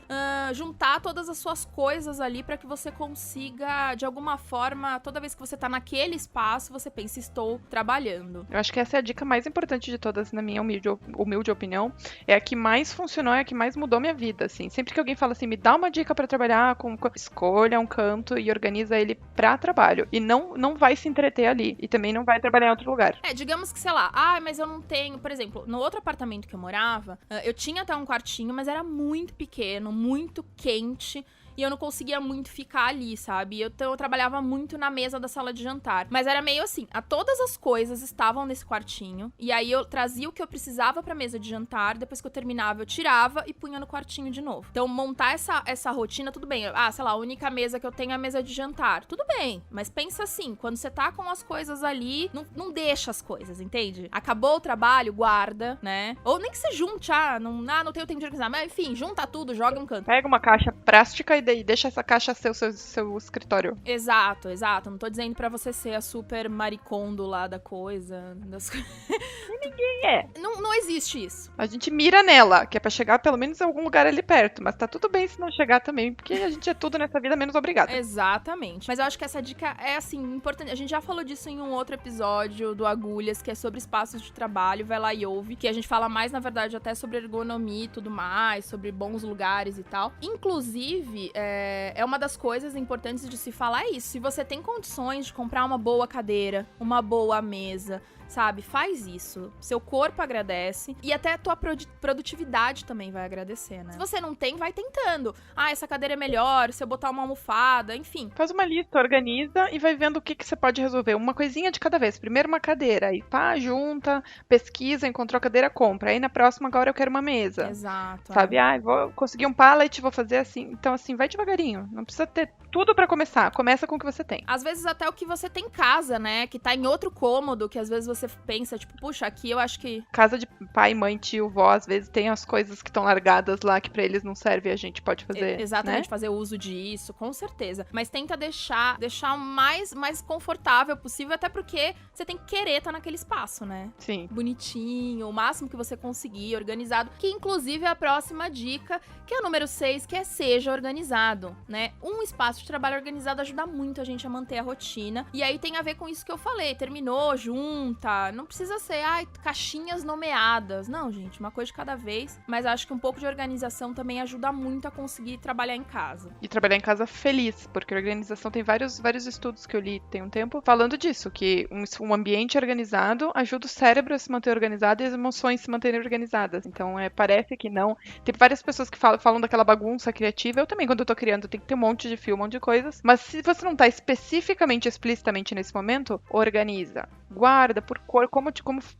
juntar todas as suas coisas ali pra que você consiga, de alguma forma, toda vez que você tá naquele espaço, você pensa, estou trabalhando. Eu acho que essa é a dica mais importante de todas, na minha humilde opinião. É a que mais funcionou, é a que mais mudou minha vida, assim. Sempre que alguém fala assim, me dá uma dica pra trabalhar, escolha um canto e organiza ele pra trabalho. E não vai se entreter ali. E também não vai trabalhar em outro lugar. Digamos que, sei lá, mas eu não tenho... Por exemplo, no outro apartamento que eu morava, eu tinha até um quartinho, mas era muito pequeno, muito quente. e eu não conseguia muito ficar ali, sabe? Então eu trabalhava muito na mesa da sala de jantar. Mas era meio assim, todas as coisas estavam nesse quartinho, e aí eu trazia o que eu precisava pra mesa de jantar, depois que eu terminava eu tirava e punha no quartinho de novo. Então montar essa rotina, tudo bem. Sei lá, a única mesa que eu tenho é a mesa de jantar. Tudo bem, mas pensa assim, quando você tá com as coisas ali, não deixa as coisas, entende? Acabou o trabalho, guarda, né? Ou nem que você junte, não tenho tempo de organizar, mas enfim, junta tudo, joga um canto. Pega uma caixa plástica e deixa essa caixa ser o seu escritório. Exato. Não tô dizendo pra você ser a super maricondo lá da coisa. Ninguém é. Não existe isso. A gente mira nela, que é pra chegar pelo menos em algum lugar ali perto, mas tá tudo bem se não chegar também, porque a gente é tudo nessa vida menos obrigada. Exatamente. Mas eu acho que essa dica é, assim, importante. A gente já falou disso em um outro episódio do Agulhas, que é sobre espaços de trabalho, vai lá e ouve, que a gente fala mais, na verdade, até sobre ergonomia e tudo mais, sobre bons lugares e tal. Inclusive, é uma das coisas importantes de se falar isso. Se você tem condições de comprar uma boa cadeira, uma boa mesa, sabe? Faz isso. Seu corpo agradece e até a tua produtividade também vai agradecer, né? Se você não tem, vai tentando. Essa cadeira é melhor, se eu botar uma almofada, enfim. Faz uma lista, organiza e vai vendo o que você pode resolver. Uma coisinha de cada vez. Primeiro uma cadeira, aí junta, pesquisa, encontrou a cadeira, compra. Aí na próxima agora eu quero uma mesa. Exato. Sabe? Vou conseguir um pallet, vou fazer assim. Então assim, vai devagarinho. Não precisa ter tudo pra começar. Começa com o que você tem. Às vezes até o que você tem em casa, né? Que tá em outro cômodo, que às vezes você pensa, tipo, puxa, aqui eu acho que... Casa de pai, mãe, tio, vó, às vezes tem as coisas que estão largadas lá que pra eles não serve e a gente pode fazer, exatamente, né? fazer uso disso, com certeza. Mas tenta deixar o mais confortável possível, até porque você tem que querer estar naquele espaço, né? Sim. Bonitinho, o máximo que você conseguir, organizado. Que inclusive é a próxima dica, que é a número 6, que é seja organizado, né? Um espaço de trabalho organizado ajuda muito a gente a manter a rotina. E aí tem a ver com isso que eu falei. Terminou, junta. Não precisa ser, caixinhas nomeadas. Não, gente, uma coisa de cada vez. Mas acho que um pouco de organização também ajuda muito a conseguir trabalhar em casa. E trabalhar em casa feliz, porque organização tem vários estudos que eu li tem um tempo falando disso, que um ambiente organizado ajuda o cérebro a se manter organizado e as emoções se manterem organizadas. Então, parece que não. Tem várias pessoas que falam daquela bagunça criativa. Eu também, quando eu tô criando, tem que ter um monte de fio, um monte de coisas. Mas se você não tá especificamente, explicitamente nesse momento, organiza. Guarda por cor, como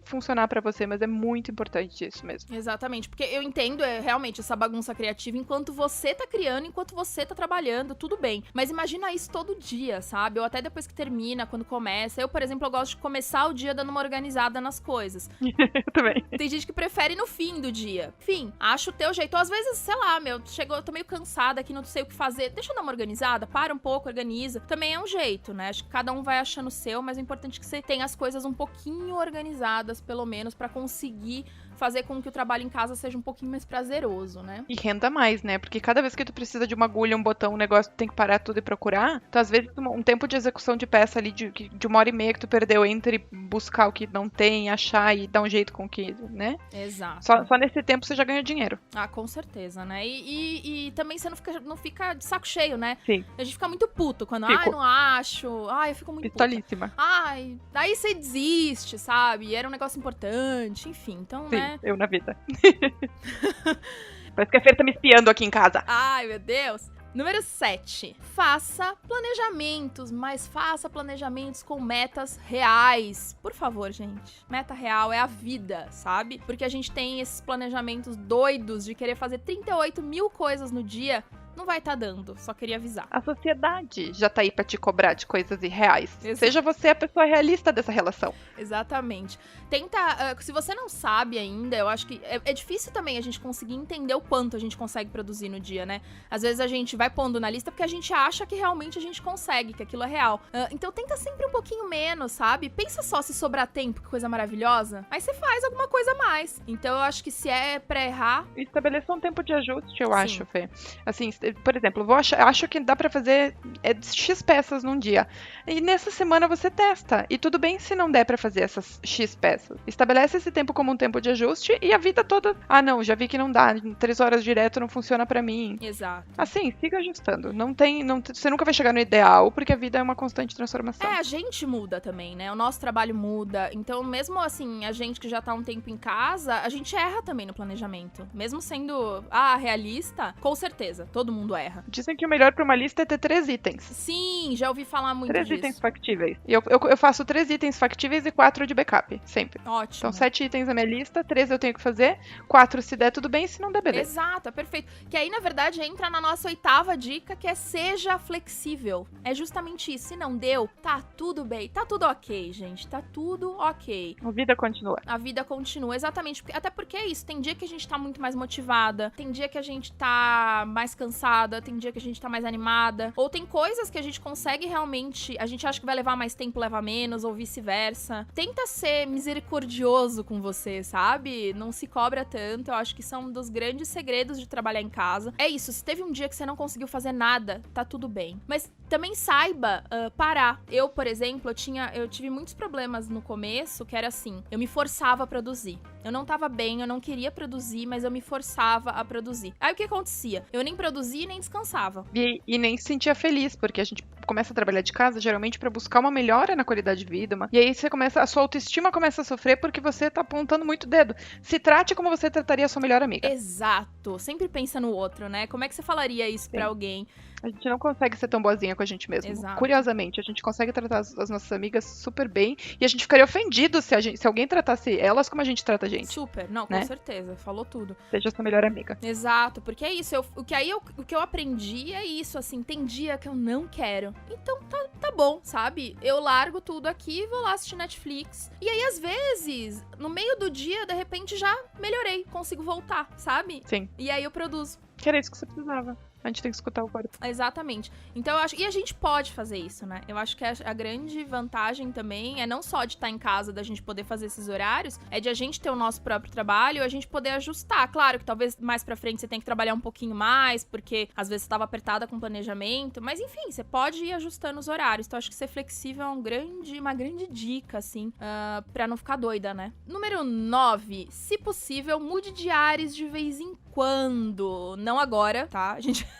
funcionar pra você, mas é muito importante isso mesmo. Exatamente, porque eu entendo realmente essa bagunça criativa enquanto você tá criando, enquanto você tá trabalhando, tudo bem. Mas imagina isso todo dia, sabe? Ou até depois que termina, quando começa. Eu, por exemplo, eu gosto de começar o dia dando uma organizada nas coisas. Eu também. Tem gente que prefere no fim do dia. Enfim, acha o teu jeito. Ou às vezes, sei lá, eu tô meio cansada aqui, não sei o que fazer. Deixa eu dar uma organizada, para um pouco, organiza. Também é um jeito, né? Acho que cada um vai achando o seu, mas o importante é que você tenha as coisas um pouquinho organizadas, pelo menos, pra conseguir fazer com que o trabalho em casa seja um pouquinho mais prazeroso, né? E renda mais, né? Porque cada vez que tu precisa de uma agulha, um botão, um negócio, tu tem que parar tudo e procurar. Então, às vezes, um tempo de execução de peça ali de 1h30 que tu perdeu entre buscar o que não tem, achar e dar um jeito com o que, né? Exato. Só nesse tempo você já ganha dinheiro. Com certeza, né? E também você não fica de saco cheio, né? Sim. A gente fica muito puto quando, Fico. não acho. Eu fico muito Pistolíssima. puta. Daí você desiste, sabe? Era um negócio importante, enfim. Então, Sim, né? eu na vida. Parece que a Fer tá me espiando aqui em casa. Ai, meu Deus. Número 7. Faça planejamentos, mas faça planejamentos com metas reais. Por favor, gente. Meta real é a vida, sabe? Porque a gente tem esses planejamentos doidos de querer fazer 38 mil coisas no dia. Não vai estar dando, só queria avisar. A sociedade já tá aí pra te cobrar de coisas irreais. Exato. Seja você a pessoa realista dessa relação. Exatamente. Tenta, se você não sabe ainda, eu acho que é difícil também a gente conseguir entender o quanto a gente consegue produzir no dia, né? Às vezes a gente vai pondo na lista porque a gente acha que realmente a gente consegue, que aquilo é real. Então tenta sempre um pouquinho menos, sabe? Pensa só se sobrar tempo, que coisa maravilhosa. Aí você faz alguma coisa a mais. Então eu acho que se é pra errar... Estabeleça um tempo de ajuste, eu acho, Fê. Assim, por exemplo, acho que dá pra fazer X peças num dia. E nessa semana você testa. E tudo bem se não der pra fazer essas X peças. Estabelece esse tempo como um tempo de ajuste e a vida toda... não, já vi que não dá. 3 horas direto não funciona pra mim. Exato. Assim, siga ajustando. Você nunca vai chegar no ideal, porque a vida é uma constante transformação. A gente muda também, né? O nosso trabalho muda. Então, mesmo assim, a gente que já tá um tempo em casa, a gente erra também no planejamento. Mesmo sendo, realista, com certeza. Todo todo mundo erra. Dizem que o melhor pra uma lista é ter 3 itens. Sim, já ouvi falar muito 3 disso. itens factíveis. E eu faço 3 itens factíveis e 4 de backup, sempre. Ótimo. Então 7 itens na minha lista, 3 eu tenho que fazer, 4 se der tudo bem, se não der, beleza. Exato, é perfeito. Que aí, na verdade, entra na nossa 8ª dica, que é seja flexível. É justamente isso. Se não deu, tá tudo bem. Tá tudo ok, gente. Tá tudo ok. A vida continua. A vida continua, exatamente. Até porque é isso. Tem dia que a gente tá muito mais motivada. Tem dia que a gente tá mais cansada. Tem dia que a gente tá mais animada. Ou tem coisas que a gente consegue realmente... A gente acha que vai levar mais tempo, leva menos, ou vice-versa. Tenta ser misericordioso com você, sabe? Não se cobra tanto. Eu acho que são um dos grandes segredos de trabalhar em casa. É isso. Se teve um dia que você não conseguiu fazer nada, tá tudo bem. Mas também saiba parar. Eu, por exemplo, eu tive muitos problemas no começo, que era assim, eu me forçava a produzir. Eu não tava bem, eu não queria produzir, mas eu me forçava a produzir. Aí o que acontecia? Eu nem produzia e nem descansava. E nem se sentia feliz, porque a gente começa a trabalhar de casa, geralmente pra buscar uma melhora na qualidade de vida. E aí a sua autoestima começa a sofrer porque você tá apontando muito o dedo. Se trate como você trataria a sua melhor amiga. Exato. Sempre pensa no outro, né? Como é que você falaria isso pra alguém? A gente não consegue ser tão boazinha com a gente mesmo. Exato. Curiosamente, a gente consegue tratar as nossas amigas super bem e a gente ficaria ofendido se alguém tratasse elas como a gente trata a gente. Super, não, com certeza, falou tudo. Seja sua melhor amiga. Exato, porque é isso, o que eu aprendi é isso, assim, tem dia que eu não quero. Então tá bom, sabe? Eu largo tudo aqui, vou lá assistir Netflix. E aí, às vezes, no meio do dia, de repente, já melhorei, consigo voltar, sabe? Sim. E aí eu produzo. Que era isso que você precisava. A gente tem que escutar o corpo. Exatamente. Então, eu acho... E a gente pode fazer isso, né? Eu acho que a grande vantagem também é não só de estar em casa, da gente poder fazer esses horários, é de a gente ter o nosso próprio trabalho, a gente poder ajustar. Claro que talvez mais pra frente você tenha que trabalhar um pouquinho mais, porque às vezes você estava apertada com planejamento, mas enfim, você pode ir ajustando os horários. Então, acho que ser flexível é uma grande dica, assim, pra não ficar doida, né? Número 9. Se possível, mude de ares de vez em quando. Não agora, tá? A gente...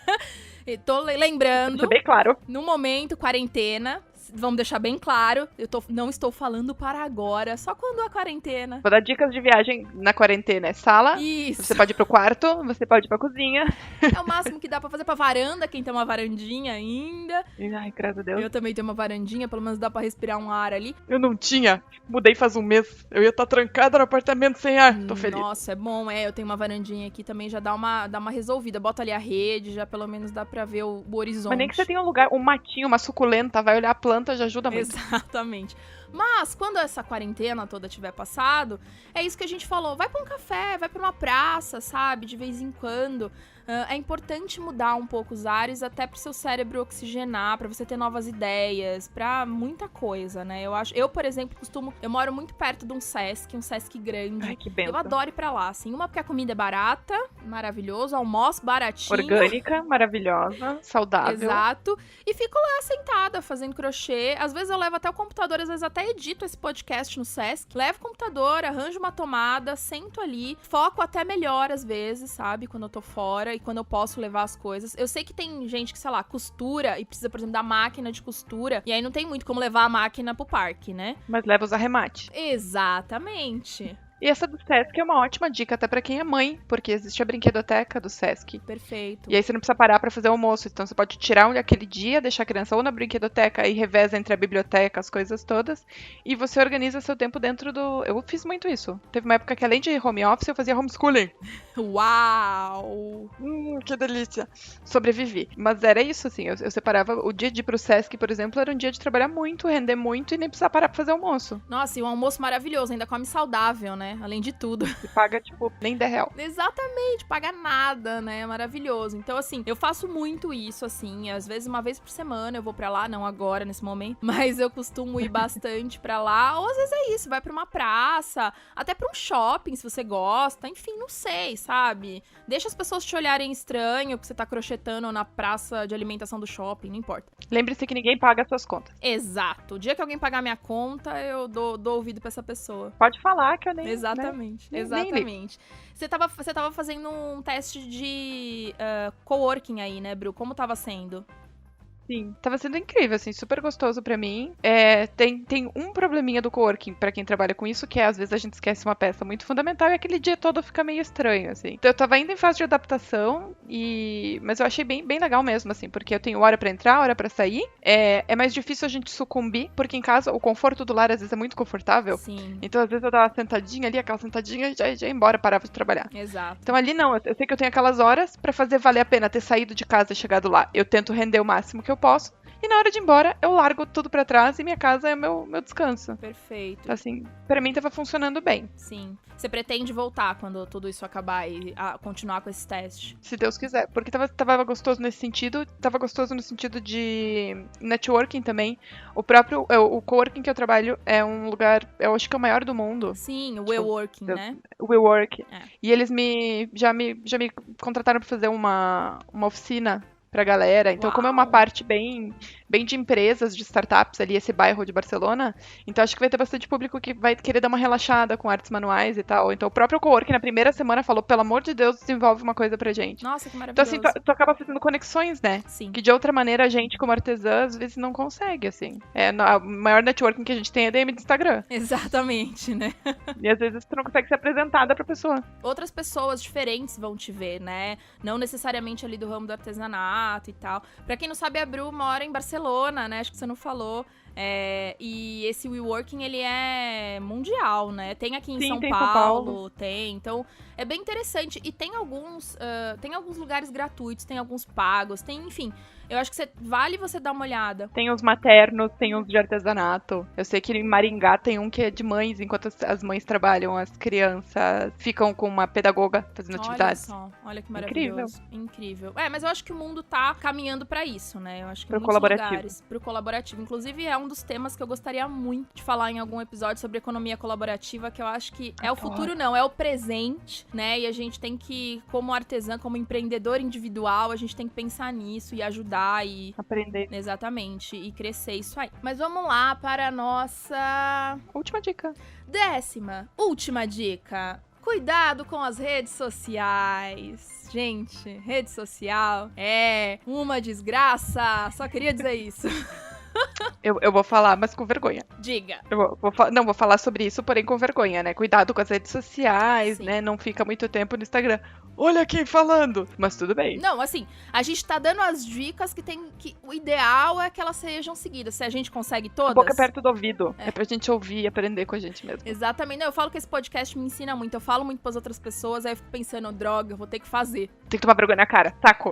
Tô lembrando. Isso é bem claro. No momento, quarentena. Vamos deixar bem claro, não estou falando para agora, só quando a quarentena. Vou dar dicas de viagem na quarentena. É sala, Isso. Você pode ir pro quarto, você pode ir pra cozinha. É o máximo que dá pra fazer pra varanda, quem tem uma varandinha ainda. Ai, graças a Deus. Eu também tenho uma varandinha, pelo menos dá pra respirar um ar ali. Eu não tinha, mudei faz um mês. Eu ia estar trancada no apartamento sem ar, tô feliz. Nossa, é bom, eu tenho uma varandinha aqui também, já dá uma resolvida. Bota ali a rede, já pelo menos dá pra ver o horizonte. Mas nem que você tenha um lugar, um matinho, uma suculenta, vai olhar a planta, já ajuda muito. Exatamente. Mas, quando essa quarentena toda tiver passado, é isso que a gente falou. Vai pra um café, vai pra uma praça, sabe? De vez em quando. É importante mudar um pouco os ares, até pro seu cérebro oxigenar, pra você ter novas ideias, pra muita coisa, né? Eu, por exemplo, eu moro muito perto de um Sesc grande. Ai, que benção. Eu adoro ir pra lá, assim. Uma porque a comida é barata, maravilhoso, almoço baratinho. Orgânica, maravilhosa, saudável. Exato. E fico lá sentada, fazendo crochê. Às vezes eu levo até o computador, às vezes até edito esse podcast no Sesc. Levo o computador, arranjo uma tomada, sento ali. Foco até melhor, às vezes, sabe? Quando eu tô fora e quando eu posso levar as coisas. Eu sei que tem gente que, sei lá, costura e precisa, por exemplo, da máquina de costura. E aí não tem muito como levar a máquina pro parque, né? Mas leva os arremates. Exatamente. E essa do Sesc é uma ótima dica até pra quem é mãe, porque existe a brinquedoteca do Sesc. Perfeito. E aí você não precisa parar pra fazer almoço, então você pode tirar aquele dia, deixar a criança ou na brinquedoteca e reveza entre a biblioteca, as coisas todas, e você organiza seu tempo dentro do... Eu fiz muito isso. Teve uma época que além de home office, eu fazia homeschooling. Uau! Que delícia. Sobrevivi. Mas era isso, assim, eu separava o dia de ir pro Sesc, por exemplo, era um dia de trabalhar muito, render muito e nem precisar parar pra fazer almoço. Nossa, e um almoço maravilhoso, ainda come saudável, né? Além de tudo. E paga, tipo, nem R$10. Exatamente, paga nada, né? É maravilhoso. Então, assim, eu faço muito isso, assim. Às vezes, uma vez por semana eu vou pra lá, não agora, nesse momento, mas eu costumo ir bastante pra lá. Ou às vezes é isso, vai pra uma praça, até pra um shopping, se você gosta. Enfim, não sei, sabe? Deixa as pessoas te olharem estranho, que você tá crochetando na praça de alimentação do shopping, não importa. Lembre-se que ninguém paga as suas contas. Exato. O dia que alguém pagar minha conta, eu dou ouvido pra essa pessoa. Pode falar que eu nem... Exatamente. Né? Exatamente. Você tava fazendo um teste de coworking aí, né, Bru? Como tava sendo? Sim, tava sendo incrível, assim, super gostoso pra mim. Tem um probleminha do coworking pra quem trabalha com isso, que é às vezes a gente esquece uma peça muito fundamental e aquele dia todo fica meio estranho, assim. Então eu tava ainda em fase de adaptação, mas eu achei bem legal mesmo, assim, porque eu tenho hora pra entrar, hora pra sair. É mais difícil a gente sucumbir, porque em casa o conforto do lar às vezes é muito confortável. Sim. Então às vezes eu dava sentadinha ali, aquela sentadinha, já ia embora, parava de trabalhar. Exato. Então ali não, eu sei que eu tenho aquelas horas pra fazer valer a pena ter saído de casa e chegado lá. Eu tento render o máximo que eu posso. E na hora de ir embora, eu largo tudo pra trás e minha casa é meu descanso. Perfeito. Então, assim, pra mim tava funcionando bem. Sim. Você pretende voltar quando tudo isso acabar e continuar com esse teste? Se Deus quiser. Porque tava gostoso nesse sentido. Tava gostoso no sentido de networking também. O coworking que eu trabalho é um lugar, eu acho que é o maior do mundo. Sim, o WeWorking, né? O WeWork. É. E eles já me contrataram pra fazer uma oficina pra galera. Então, como é uma Uau. parte bem de empresas, de startups ali, esse bairro de Barcelona, então acho que vai ter bastante público que vai querer dar uma relaxada com artes manuais e tal. Então o próprio coworking na primeira semana falou, pelo amor de Deus, desenvolve uma coisa pra gente. Nossa, que Então maravilhoso. assim, tu acaba fazendo conexões, né? Sim. Que de outra maneira a gente, como artesã, às vezes não consegue, assim. A maior networking que a gente tem é DM de Instagram. Exatamente, né? E às vezes tu não consegue ser apresentada pra pessoa. Outras pessoas diferentes vão te ver, né? Não necessariamente ali do ramo do artesanato e tal. Pra quem não sabe, a Bru mora em Barcelona, né? Acho que você não falou. E esse WeWorking, ele é mundial, né? Tem aqui em Sim, São tem Paulo, tem. Então, é bem interessante. E tem alguns lugares gratuitos, tem alguns pagos, tem, enfim. Eu acho que vale você dar uma olhada. Tem os maternos, tem os de artesanato. Eu sei que em Maringá tem um que é de mães, enquanto as mães trabalham, as crianças ficam com uma pedagoga fazendo atividades. Olha só, olha que maravilhoso. Incrível. Mas eu acho que o mundo tá caminhando pra isso, né? Eu acho que Pro muitos colaborativo. lugares pro colaborativo. Inclusive, é um dos temas que eu gostaria muito de falar em algum episódio sobre economia colaborativa, que eu acho que é o futuro, não, é o presente, né? E a gente tem que, como artesã, como empreendedor individual, a gente tem que pensar nisso e ajudar e aprender. Exatamente, e crescer isso aí. Mas vamos lá para a nossa última dica. 10ª última dica. Cuidado com as redes sociais. Gente, rede social é uma desgraça. Só queria dizer isso. Eu vou falar, mas com vergonha. Diga. Eu vou falar sobre isso, porém com vergonha, né? Cuidado com as redes sociais, Sim. né? Não fica muito tempo no Instagram. Olha quem falando! Mas tudo bem. Não, assim, a gente tá dando as dicas que o ideal é que elas sejam seguidas. Se a gente consegue todas... A boca perto do ouvido. É pra gente ouvir e aprender com a gente mesmo. Exatamente. Não, eu falo que esse podcast me ensina muito. Eu falo muito pras outras pessoas, aí eu fico pensando, droga, eu vou ter que fazer. Tem que tomar vergonha na cara. Saco.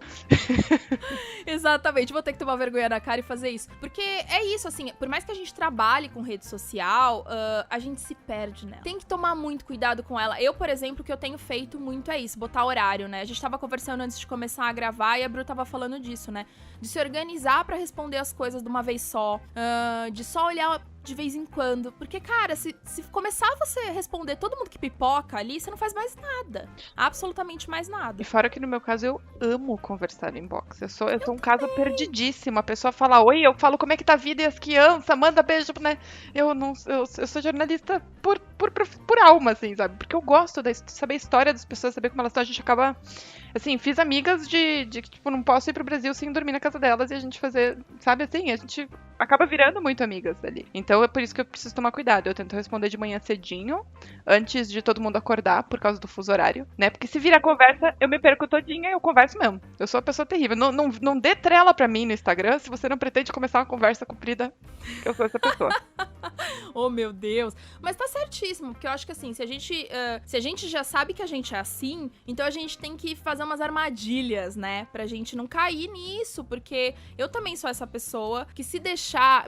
Exatamente, vou ter que tomar vergonha na cara e fazer isso. Porque é isso, assim, por mais que a gente trabalhe com rede social, a gente se perde nela. Tem que tomar muito cuidado com ela. Eu, por exemplo, o que eu tenho feito muito é isso, botar horário, né? A gente tava conversando antes de começar a gravar e a Bru tava falando disso, né? De se organizar pra responder as coisas de uma vez só, de só olhar de vez em quando. Porque, cara, se começar você a responder todo mundo que pipoca ali, você não faz mais nada. Absolutamente mais nada. E fora que no meu caso eu amo conversar em inbox. Eu sou um caso perdidíssimo. A pessoa fala oi, eu falo como é que tá a vida e as crianças, manda beijo, né? Eu sou jornalista por alma, assim, sabe? Porque eu gosto de saber a história das pessoas, saber como elas estão. A gente acaba... Assim, fiz amigas de que, tipo, não posso ir pro Brasil sem dormir na casa delas e a gente fazer, sabe assim? A gente acaba virando muito amigas ali. Então é por isso que eu preciso tomar cuidado. Eu tento responder de manhã cedinho, antes de todo mundo acordar, por causa do fuso horário, né? Porque se virar conversa, eu me perco todinha e eu converso mesmo. Eu sou uma pessoa terrível. Não dê trela pra mim no Instagram se você não pretende começar uma conversa comprida. Eu sou essa pessoa. Oh, meu Deus. Mas tá certíssimo, porque eu acho que assim, se a gente já sabe que a gente é assim, então a gente tem que fazer umas armadilhas, né? Pra gente não cair nisso, porque eu também sou essa pessoa que se deixar,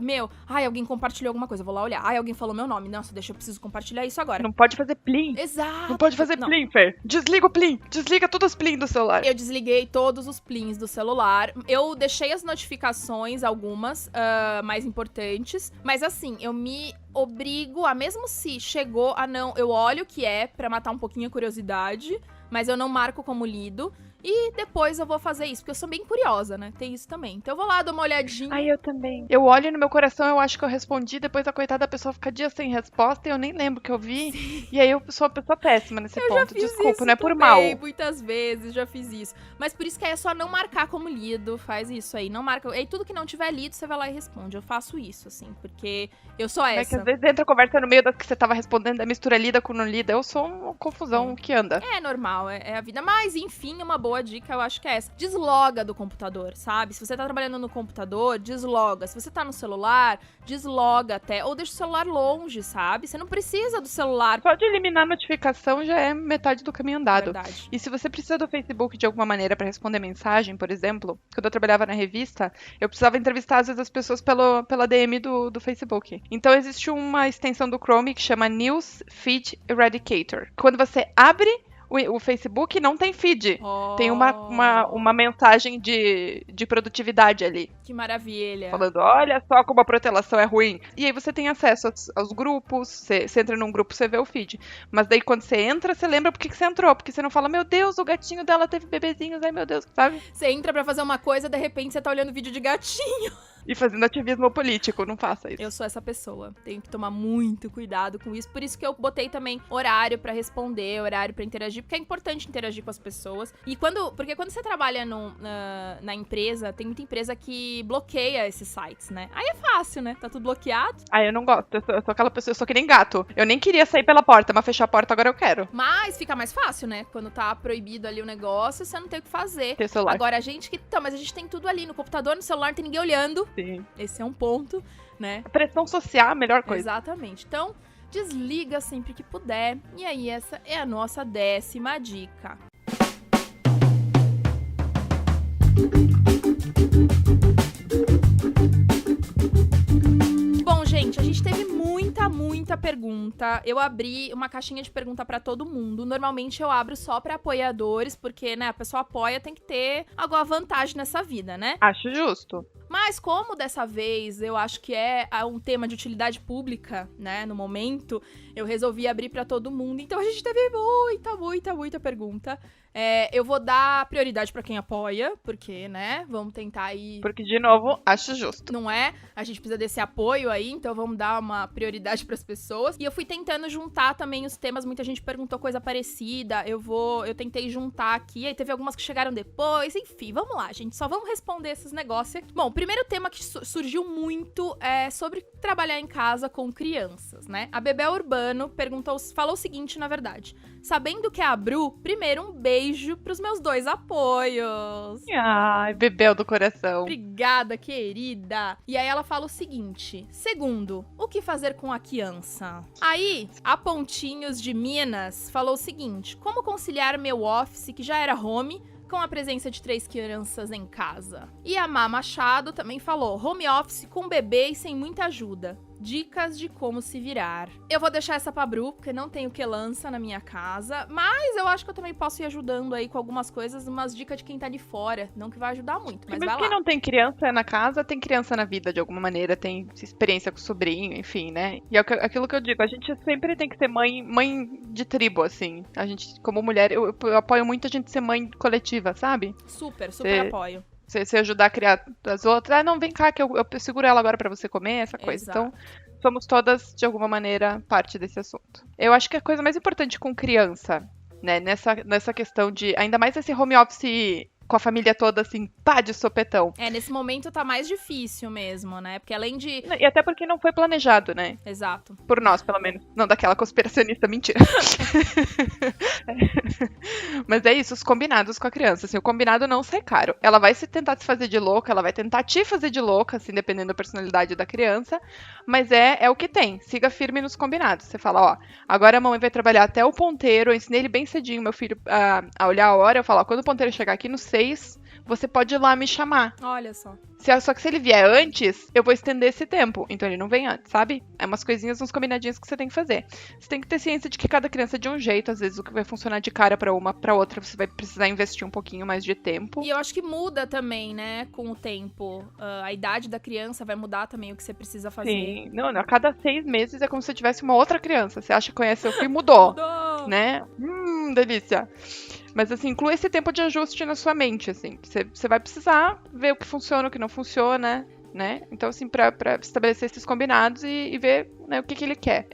alguém compartilhou alguma coisa, eu vou lá olhar. Alguém falou meu nome. Nossa, eu preciso compartilhar isso agora. Não pode fazer plim. Exato. Não pode fazer plim, Fer. Desliga o plim. Desliga todos os plim do celular. Eu desliguei todos os plins do celular. Eu deixei as notificações, algumas, mais importantes. Mas assim, eu me obrigo a, mesmo se chegou a não... Eu olho o que é pra matar um pouquinho a curiosidade, mas eu não marco como lido. E depois eu vou fazer isso, porque eu sou bem curiosa, né? Tem isso também. Então eu vou lá, dou uma olhadinha. Ai, eu também. Eu olho no meu coração, eu acho que eu respondi, depois a coitada da pessoa fica dias sem resposta e eu nem lembro que eu vi. Sim. E aí eu sou uma pessoa péssima nesse Eu ponto. já fiz Desculpa, isso não é por também, mal. muitas vezes já fiz isso. Mas por isso que é só não marcar como lido, faz isso aí, não marca. E tudo que não tiver lido, você vai lá e responde. Eu faço isso, assim, porque eu sou É que essa. às vezes entra a conversa no meio das que você tava respondendo, da mistura lida com não lida. Eu sou uma confusão que anda. É normal, é a vida. Mas, enfim, uma boa dica, eu acho que é essa. Desloga do computador, sabe? Se você tá trabalhando no computador, desloga. Se você tá no celular, desloga até. Ou deixa o celular longe, sabe? Você não precisa do celular. Só de eliminar a notificação já é metade do caminho andado. Verdade. E se você precisa do Facebook de alguma maneira pra responder mensagem, por exemplo, quando eu trabalhava na revista, eu precisava entrevistar às vezes as pessoas pela DM do Facebook. Então existe uma extensão do Chrome que chama News Feed Eradicator. Quando você abre o Facebook, não tem feed. Oh, Tem uma mensagem de produtividade ali. que maravilha. Falando, olha só como a protelação é ruim. E aí você tem acesso aos grupos, você entra num grupo, você vê o feed. Mas daí quando você entra, você lembra por que você entrou. Porque você não fala, meu Deus, o gatinho dela teve bebezinhos, ai meu Deus, sabe? Você entra pra fazer uma coisa, de repente você tá olhando vídeo de gatinho. E fazendo ativismo político, não faça isso. Eu sou essa pessoa. Tenho que tomar muito cuidado com isso. Por isso que eu botei também horário pra responder, horário pra interagir, porque é importante interagir com as pessoas. E porque quando você trabalha na empresa, tem muita empresa que bloqueia esses sites, né? Aí é fácil, né? Tá tudo bloqueado. Ah, eu não gosto. Eu sou aquela pessoa, eu sou que nem gato. Eu nem queria sair pela porta, mas fechar a porta agora eu quero. Mas fica mais fácil, né? Quando tá proibido ali o negócio, você não tem o que fazer. Ter celular. Agora, a gente que... Então, mas a gente tem tudo ali no computador, no celular, não tem ninguém olhando. Sim. Esse é um ponto, né? A pressão social é a melhor coisa. Exatamente. Então, desliga sempre que puder. E aí, essa é a nossa 10ª dica. Bom, gente, a gente teve muita pergunta. Eu abri uma caixinha de pergunta pra todo mundo. Normalmente eu abro só pra apoiadores, porque, né, a pessoa apoia, tem que ter alguma vantagem nessa vida, né? Acho justo. Mas como dessa vez eu acho que é um tema de utilidade pública, né, no momento, eu resolvi abrir pra todo mundo. Então a gente teve muita pergunta. Eu vou dar prioridade pra quem apoia, porque, né, vamos tentar aí... Porque, de novo, acho justo. Não é? A gente precisa desse apoio aí, então vamos dar uma prioridade pras pessoas. E eu fui tentando juntar também os temas, muita gente perguntou coisa parecida, eu tentei juntar aqui, aí teve algumas que chegaram depois, enfim, vamos lá, gente, só vamos responder esses negócios aqui. Bom, o primeiro tema que surgiu muito é sobre trabalhar em casa com crianças, né? A Bebel Urbano falou o seguinte, na verdade: sabendo que é a Bru, primeiro um beijo pros meus 2 apoios. Ai, Bebel do coração. Obrigada, querida. E aí ela fala o seguinte: segundo, o que fazer com a criança? Aí, a Pontinhos de Minas falou o seguinte: como conciliar meu office, que já era home, com a presença de 3 crianças em casa? E a Má Machado também falou: home office com bebê e sem muita ajuda. Dicas de como se virar. Eu vou deixar essa pra Bru, porque não tenho que lança na minha casa, mas eu acho que eu também posso ir ajudando aí com algumas coisas, umas dicas de quem tá de fora. Não que vai ajudar muito, mas vai lá. Quem não tem criança na casa, tem criança na vida de alguma maneira, tem experiência com o sobrinho, enfim, né? E é aquilo que eu digo, a gente sempre tem que ser mãe de tribo, assim. A gente, como mulher, eu apoio muito a gente ser mãe coletiva, sabe? Super apoio. Você ajudar a criar as outras. Ah, não, vem cá que eu seguro ela agora pra você comer, essa coisa. Exato. Então, somos todas, de alguma maneira, parte desse assunto. Eu acho que a coisa mais importante com criança, né, nessa questão de... Ainda mais esse home office com a família toda, assim, pá, de sopetão. Nesse momento tá mais difícil mesmo, né? Porque além de... E até porque não foi planejado, né? Exato. Por nós, pelo menos. Não daquela conspiracionista, mentira. Mas é isso, os combinados com a criança. Assim, o combinado não sai caro. Ela vai tentar se fazer de louca, ela vai tentar te fazer de louca, assim, dependendo da personalidade da criança. Mas é o que tem. Siga firme nos combinados. Você fala, ó, agora a mamãe vai trabalhar até o ponteiro. Eu ensinei ele bem cedinho, meu filho, a olhar a hora. Eu falo, ó, quando o ponteiro chegar aqui no 6, você pode ir lá me chamar. Olha só. Só que se ele vier antes, eu vou estender esse tempo. Então ele não vem antes, sabe? É umas coisinhas, uns combinadinhos que você tem que fazer. Você tem que ter ciência de que cada criança é de um jeito. Às vezes o que vai funcionar de cara pra uma, pra outra, você vai precisar investir um pouquinho mais de tempo. E eu acho que muda também, né, com o tempo. A idade da criança vai mudar também o que você precisa fazer. Sim. Não, a cada 6 meses é como se você tivesse uma outra criança. Você acha que conhece seu filho, mudou. Mudou. Né? Delícia. Mas, assim, inclui esse tempo de ajuste na sua mente, assim. Você vai precisar ver o que funciona, o que não funciona, né? Então, assim, pra estabelecer esses combinados e ver, né, o que ele quer.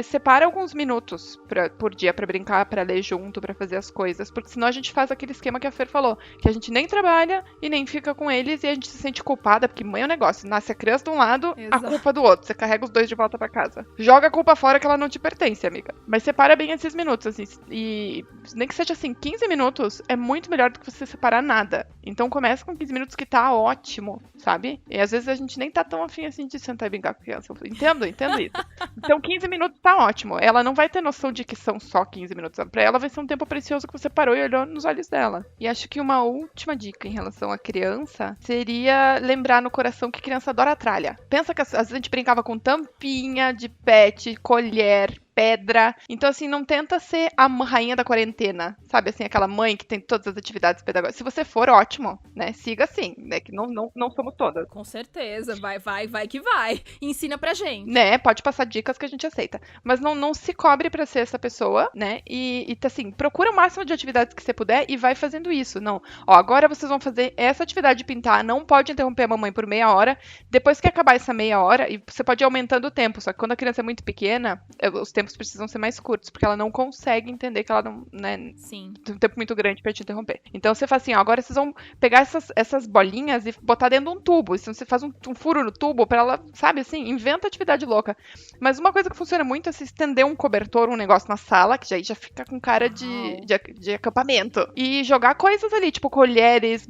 Separa alguns minutos por dia pra brincar, pra ler junto, pra fazer as coisas, porque senão a gente faz aquele esquema que a Fer falou, que a gente nem trabalha e nem fica com eles e a gente se sente culpada, porque mãe é um negócio, nasce a criança de um lado, Exato. a culpa do outro, você carrega os dois de volta pra casa. Joga a culpa fora que ela não te pertence, amiga. Mas separa bem esses minutos, assim, e nem que seja assim, 15 minutos é muito melhor do que você separar nada. Então começa com 15 minutos que tá ótimo, sabe? E às vezes a gente nem tá tão afim assim de sentar e brincar com a criança. Entendo isso. Então 15 minutos tá ótimo. Ela não vai ter noção de que são só 15 minutos. Pra ela vai ser um tempo precioso que você parou e olhou nos olhos dela. E acho que uma última dica em relação à criança seria lembrar no coração que criança adora tralha. Pensa que às vezes a gente brincava com tampinha de pet, colher, pedra. Então, assim, não tenta ser a rainha da quarentena, sabe? Assim, aquela mãe que tem todas as atividades pedagógicas. Se você for, ótimo, né? Siga assim, né? Que não somos todas. Com certeza, vai que vai. Ensina pra gente. Né? Pode passar dicas que a gente aceita. Mas não se cobre pra ser essa pessoa, né? E assim, procura o máximo de atividades que você puder e vai fazendo isso. Não, ó, agora vocês vão fazer essa atividade de pintar, não pode interromper a mamãe por meia hora. Depois que acabar essa meia hora, e você pode ir aumentando o tempo, só que quando a criança é muito pequena, os tempos precisam ser mais curtos, porque ela não consegue entender que ela não, né, Sim. tem um tempo muito grande pra te interromper. Então você faz assim, ó, agora vocês vão pegar essas bolinhas e botar dentro de um tubo. E você faz um furo no tubo pra ela, sabe, assim, inventa atividade louca. Mas uma coisa que funciona muito é se estender um cobertor, um negócio na sala, que já fica com cara de acampamento. E jogar coisas ali, tipo colheres,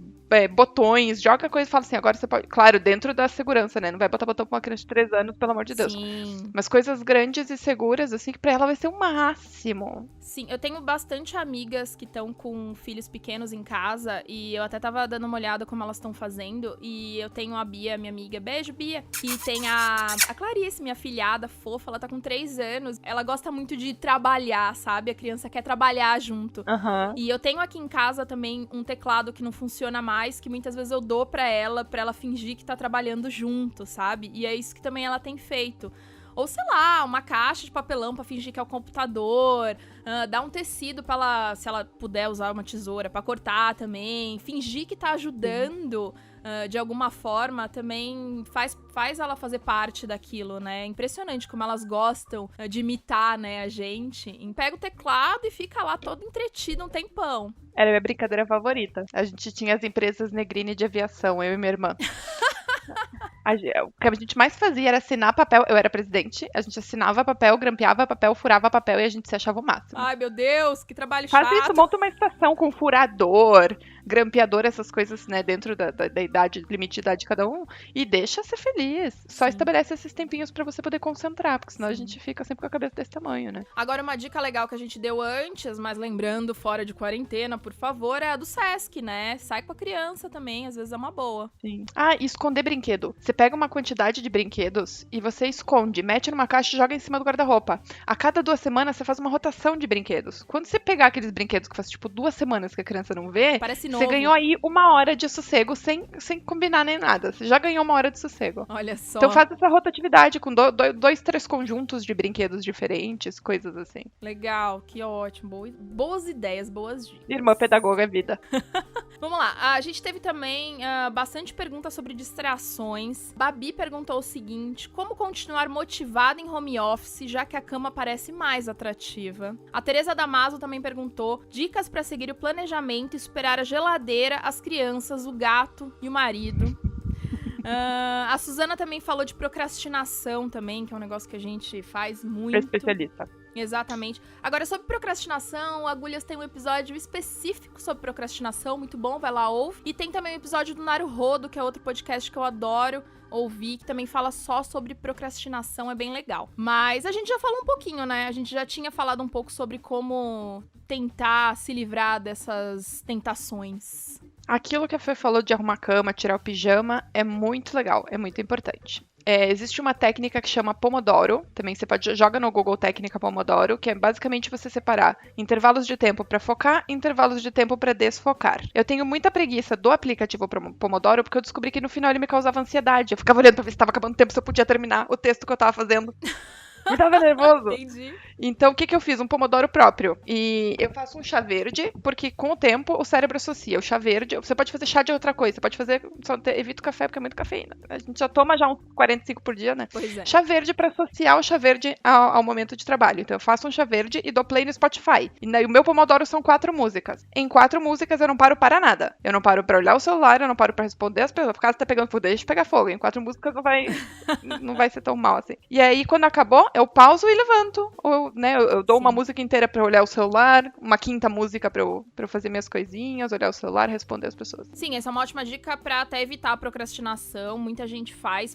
botões, joga coisa e fala assim, agora você pode... Claro, dentro da segurança, né? Não vai botar botão pra uma criança de 3 anos, pelo amor de Deus. Sim. Mas coisas grandes e seguras, assim, que pra ela vai ser o máximo. Sim, eu tenho bastante amigas que estão com filhos pequenos em casa e eu até tava dando uma olhada como elas estão fazendo e eu tenho a Bia, minha amiga, beijo Bia, e tem a Clarice, minha filhada fofa, ela tá com 3 anos, ela gosta muito de trabalhar, sabe? A criança quer trabalhar junto. Aham. E eu tenho aqui em casa também um teclado que não funciona mais, que muitas vezes eu dou pra ela fingir que tá trabalhando junto, sabe? E é isso que também ela tem feito. Ou, sei lá, uma caixa de papelão pra fingir que é o computador, dar um tecido pra ela, se ela puder usar uma tesoura pra cortar também, fingir que tá ajudando de alguma forma também faz ela fazer parte daquilo, né? É impressionante como elas gostam de imitar, né, a gente. Pega o teclado e fica lá todo entretido um tempão. Era a minha brincadeira favorita. A gente tinha as empresas Negrini de aviação, eu e minha irmã. O que a gente mais fazia era assinar papel. Eu era presidente, a gente assinava papel, grampeava papel, furava papel e a gente se achava o máximo. Ai, meu Deus, que trabalho Faz chato. isso, monta uma estação com furador, grampeador, essas coisas, né, dentro da idade, limite de idade de cada um, e deixa ser feliz. Só Sim. estabelece esses tempinhos pra você poder concentrar, porque senão a gente fica sempre com a cabeça desse tamanho, né? Agora, uma dica legal que a gente deu antes, mas lembrando, fora de quarentena, por favor, é a do Sesc, né? Sai com a criança também, às vezes é uma boa. Sim. Ah, e esconder brinquedo. Você pega uma quantidade de brinquedos e você esconde, mete numa caixa e joga em cima do guarda-roupa. A cada 2 semanas você faz uma rotação de brinquedos. Quando você pegar aqueles brinquedos que faz tipo 2 semanas que a criança não vê, Parece novo. você ganhou aí 1 hora de sossego sem combinar nem nada. Você já ganhou 1 hora de sossego. Olha só. Então faz essa rotatividade com 2, 3 conjuntos de brinquedos diferentes, coisas assim. Legal, que ótimo. Boas ideias, boas dicas. Irmã pedagoga é vida. Vamos lá, a gente teve também bastante perguntas sobre distrações. Babi perguntou o seguinte: como continuar motivada em home office, já que a cama parece mais atrativa? A Tereza Damaso também perguntou dicas para seguir o planejamento e superar a geladeira, as crianças, o gato e o marido. A Suzana também falou de procrastinação também, que é um negócio que a gente faz muito. É especialista. Exatamente. Agora, sobre procrastinação, o Agulhas tem um episódio específico sobre procrastinação, muito bom, vai lá, ouve. E tem também o episódio do Naruhodo, que é outro podcast que eu adoro ouvir, que também fala só sobre procrastinação, é bem legal. Mas a gente já falou um pouquinho, né? A gente já tinha falado um pouco sobre como tentar se livrar dessas tentações. Aquilo que a Fê falou de arrumar a cama, tirar o pijama, é muito legal, é muito importante. Existe uma técnica que chama Pomodoro, também você joga no Google técnica Pomodoro, que é basicamente você separar intervalos de tempo para focar e intervalos de tempo para desfocar. Eu tenho muita preguiça do aplicativo Pomodoro, porque eu descobri que no final ele me causava ansiedade. Eu ficava olhando pra ver se estava acabando o tempo, se eu podia terminar o texto que eu tava fazendo. Me dava nervoso. Entendi. Então, o que eu fiz? Um pomodoro próprio. E eu faço um chá verde, porque com o tempo o cérebro associa o chá verde. Você pode fazer chá de outra coisa. Você pode fazer. Evita o café, porque é muito cafeína. A gente já toma já uns 45 por dia, né? Pois é. Chá verde pra associar o chá verde ao momento de trabalho. Então, eu faço um chá verde e dou play no Spotify. E o meu pomodoro são 4 músicas. Em 4 músicas eu não paro para nada. Eu não paro pra olhar o celular, eu não paro pra responder as pessoas. Por causa tá pegando fogo, deixa pegar fogo. Em 4 músicas não vai ser tão mal assim. E aí, quando acabou, eu pauso e levanto. Ou eu dou uma música inteira pra olhar o celular, uma quinta música pra eu fazer minhas coisinhas, olhar o celular, responder as pessoas. Sim, essa é uma ótima dica pra até evitar a procrastinação. Muita gente faz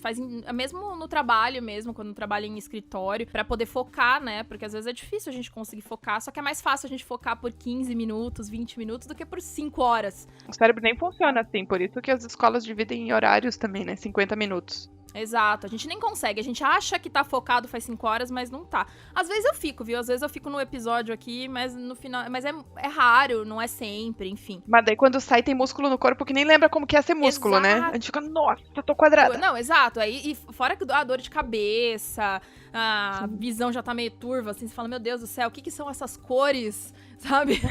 mesmo no trabalho mesmo, quando trabalha em escritório, pra poder focar, né? Porque às vezes é difícil a gente conseguir focar, só que é mais fácil a gente focar por 15 minutos, 20 minutos do que por 5 horas. O cérebro nem funciona assim, por isso que as escolas dividem em horários também, né? 50 minutos. Exato, a gente nem consegue, a gente acha que tá focado faz 5 horas, mas não tá. Às vezes eu fico, viu? Às vezes eu fico no episódio aqui, mas no final. Mas é raro, não é sempre, enfim. Mas daí quando sai tem músculo no corpo que nem lembra como que é ser músculo, Exato. né? A gente fica, nossa, tô quadrada. Não, exato. Aí, e fora que a dor de cabeça, a visão já tá meio turva, assim, você fala, meu Deus do céu, o que são essas cores, sabe?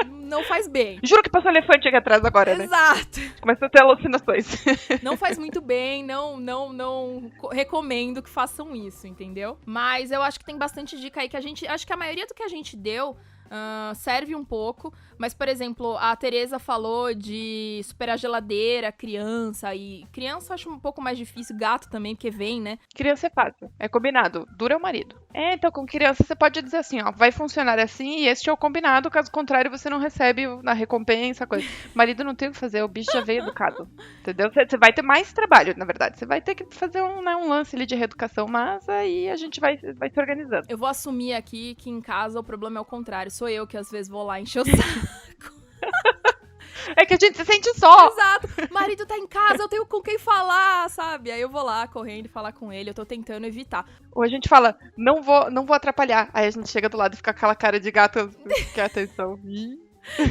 Não faz bem. Juro que passou um elefante aqui atrás agora, né? Exato. Começou a ter alucinações. Não faz muito bem, não recomendo que façam isso, entendeu? Mas eu acho que tem bastante dica aí que acho que a maioria do que a gente deu serve um pouco, mas, por exemplo, a Tereza falou de superar a geladeira, criança, e criança eu acho um pouco mais difícil, gato também, porque vem, né? Criança é fácil, é combinado, dura o marido. Então com criança você pode dizer assim, ó, vai funcionar assim e este é o combinado, caso contrário você não recebe a recompensa, coisa. O marido não tem o que fazer, o bicho já veio educado, entendeu? Você vai ter mais trabalho, na verdade, você vai ter que fazer um lance ali de reeducação, mas aí a gente vai se organizando. Eu vou assumir aqui que em casa o problema é o contrário, sou eu que às vezes vou lá encher o saco. É que a gente se sente só. Exato. Marido tá em casa, eu tenho com quem falar, sabe? Aí eu vou lá correndo falar com ele, eu tô tentando evitar. Ou a gente fala, não vou atrapalhar. Aí a gente chega do lado e fica aquela cara de gato que quer atenção.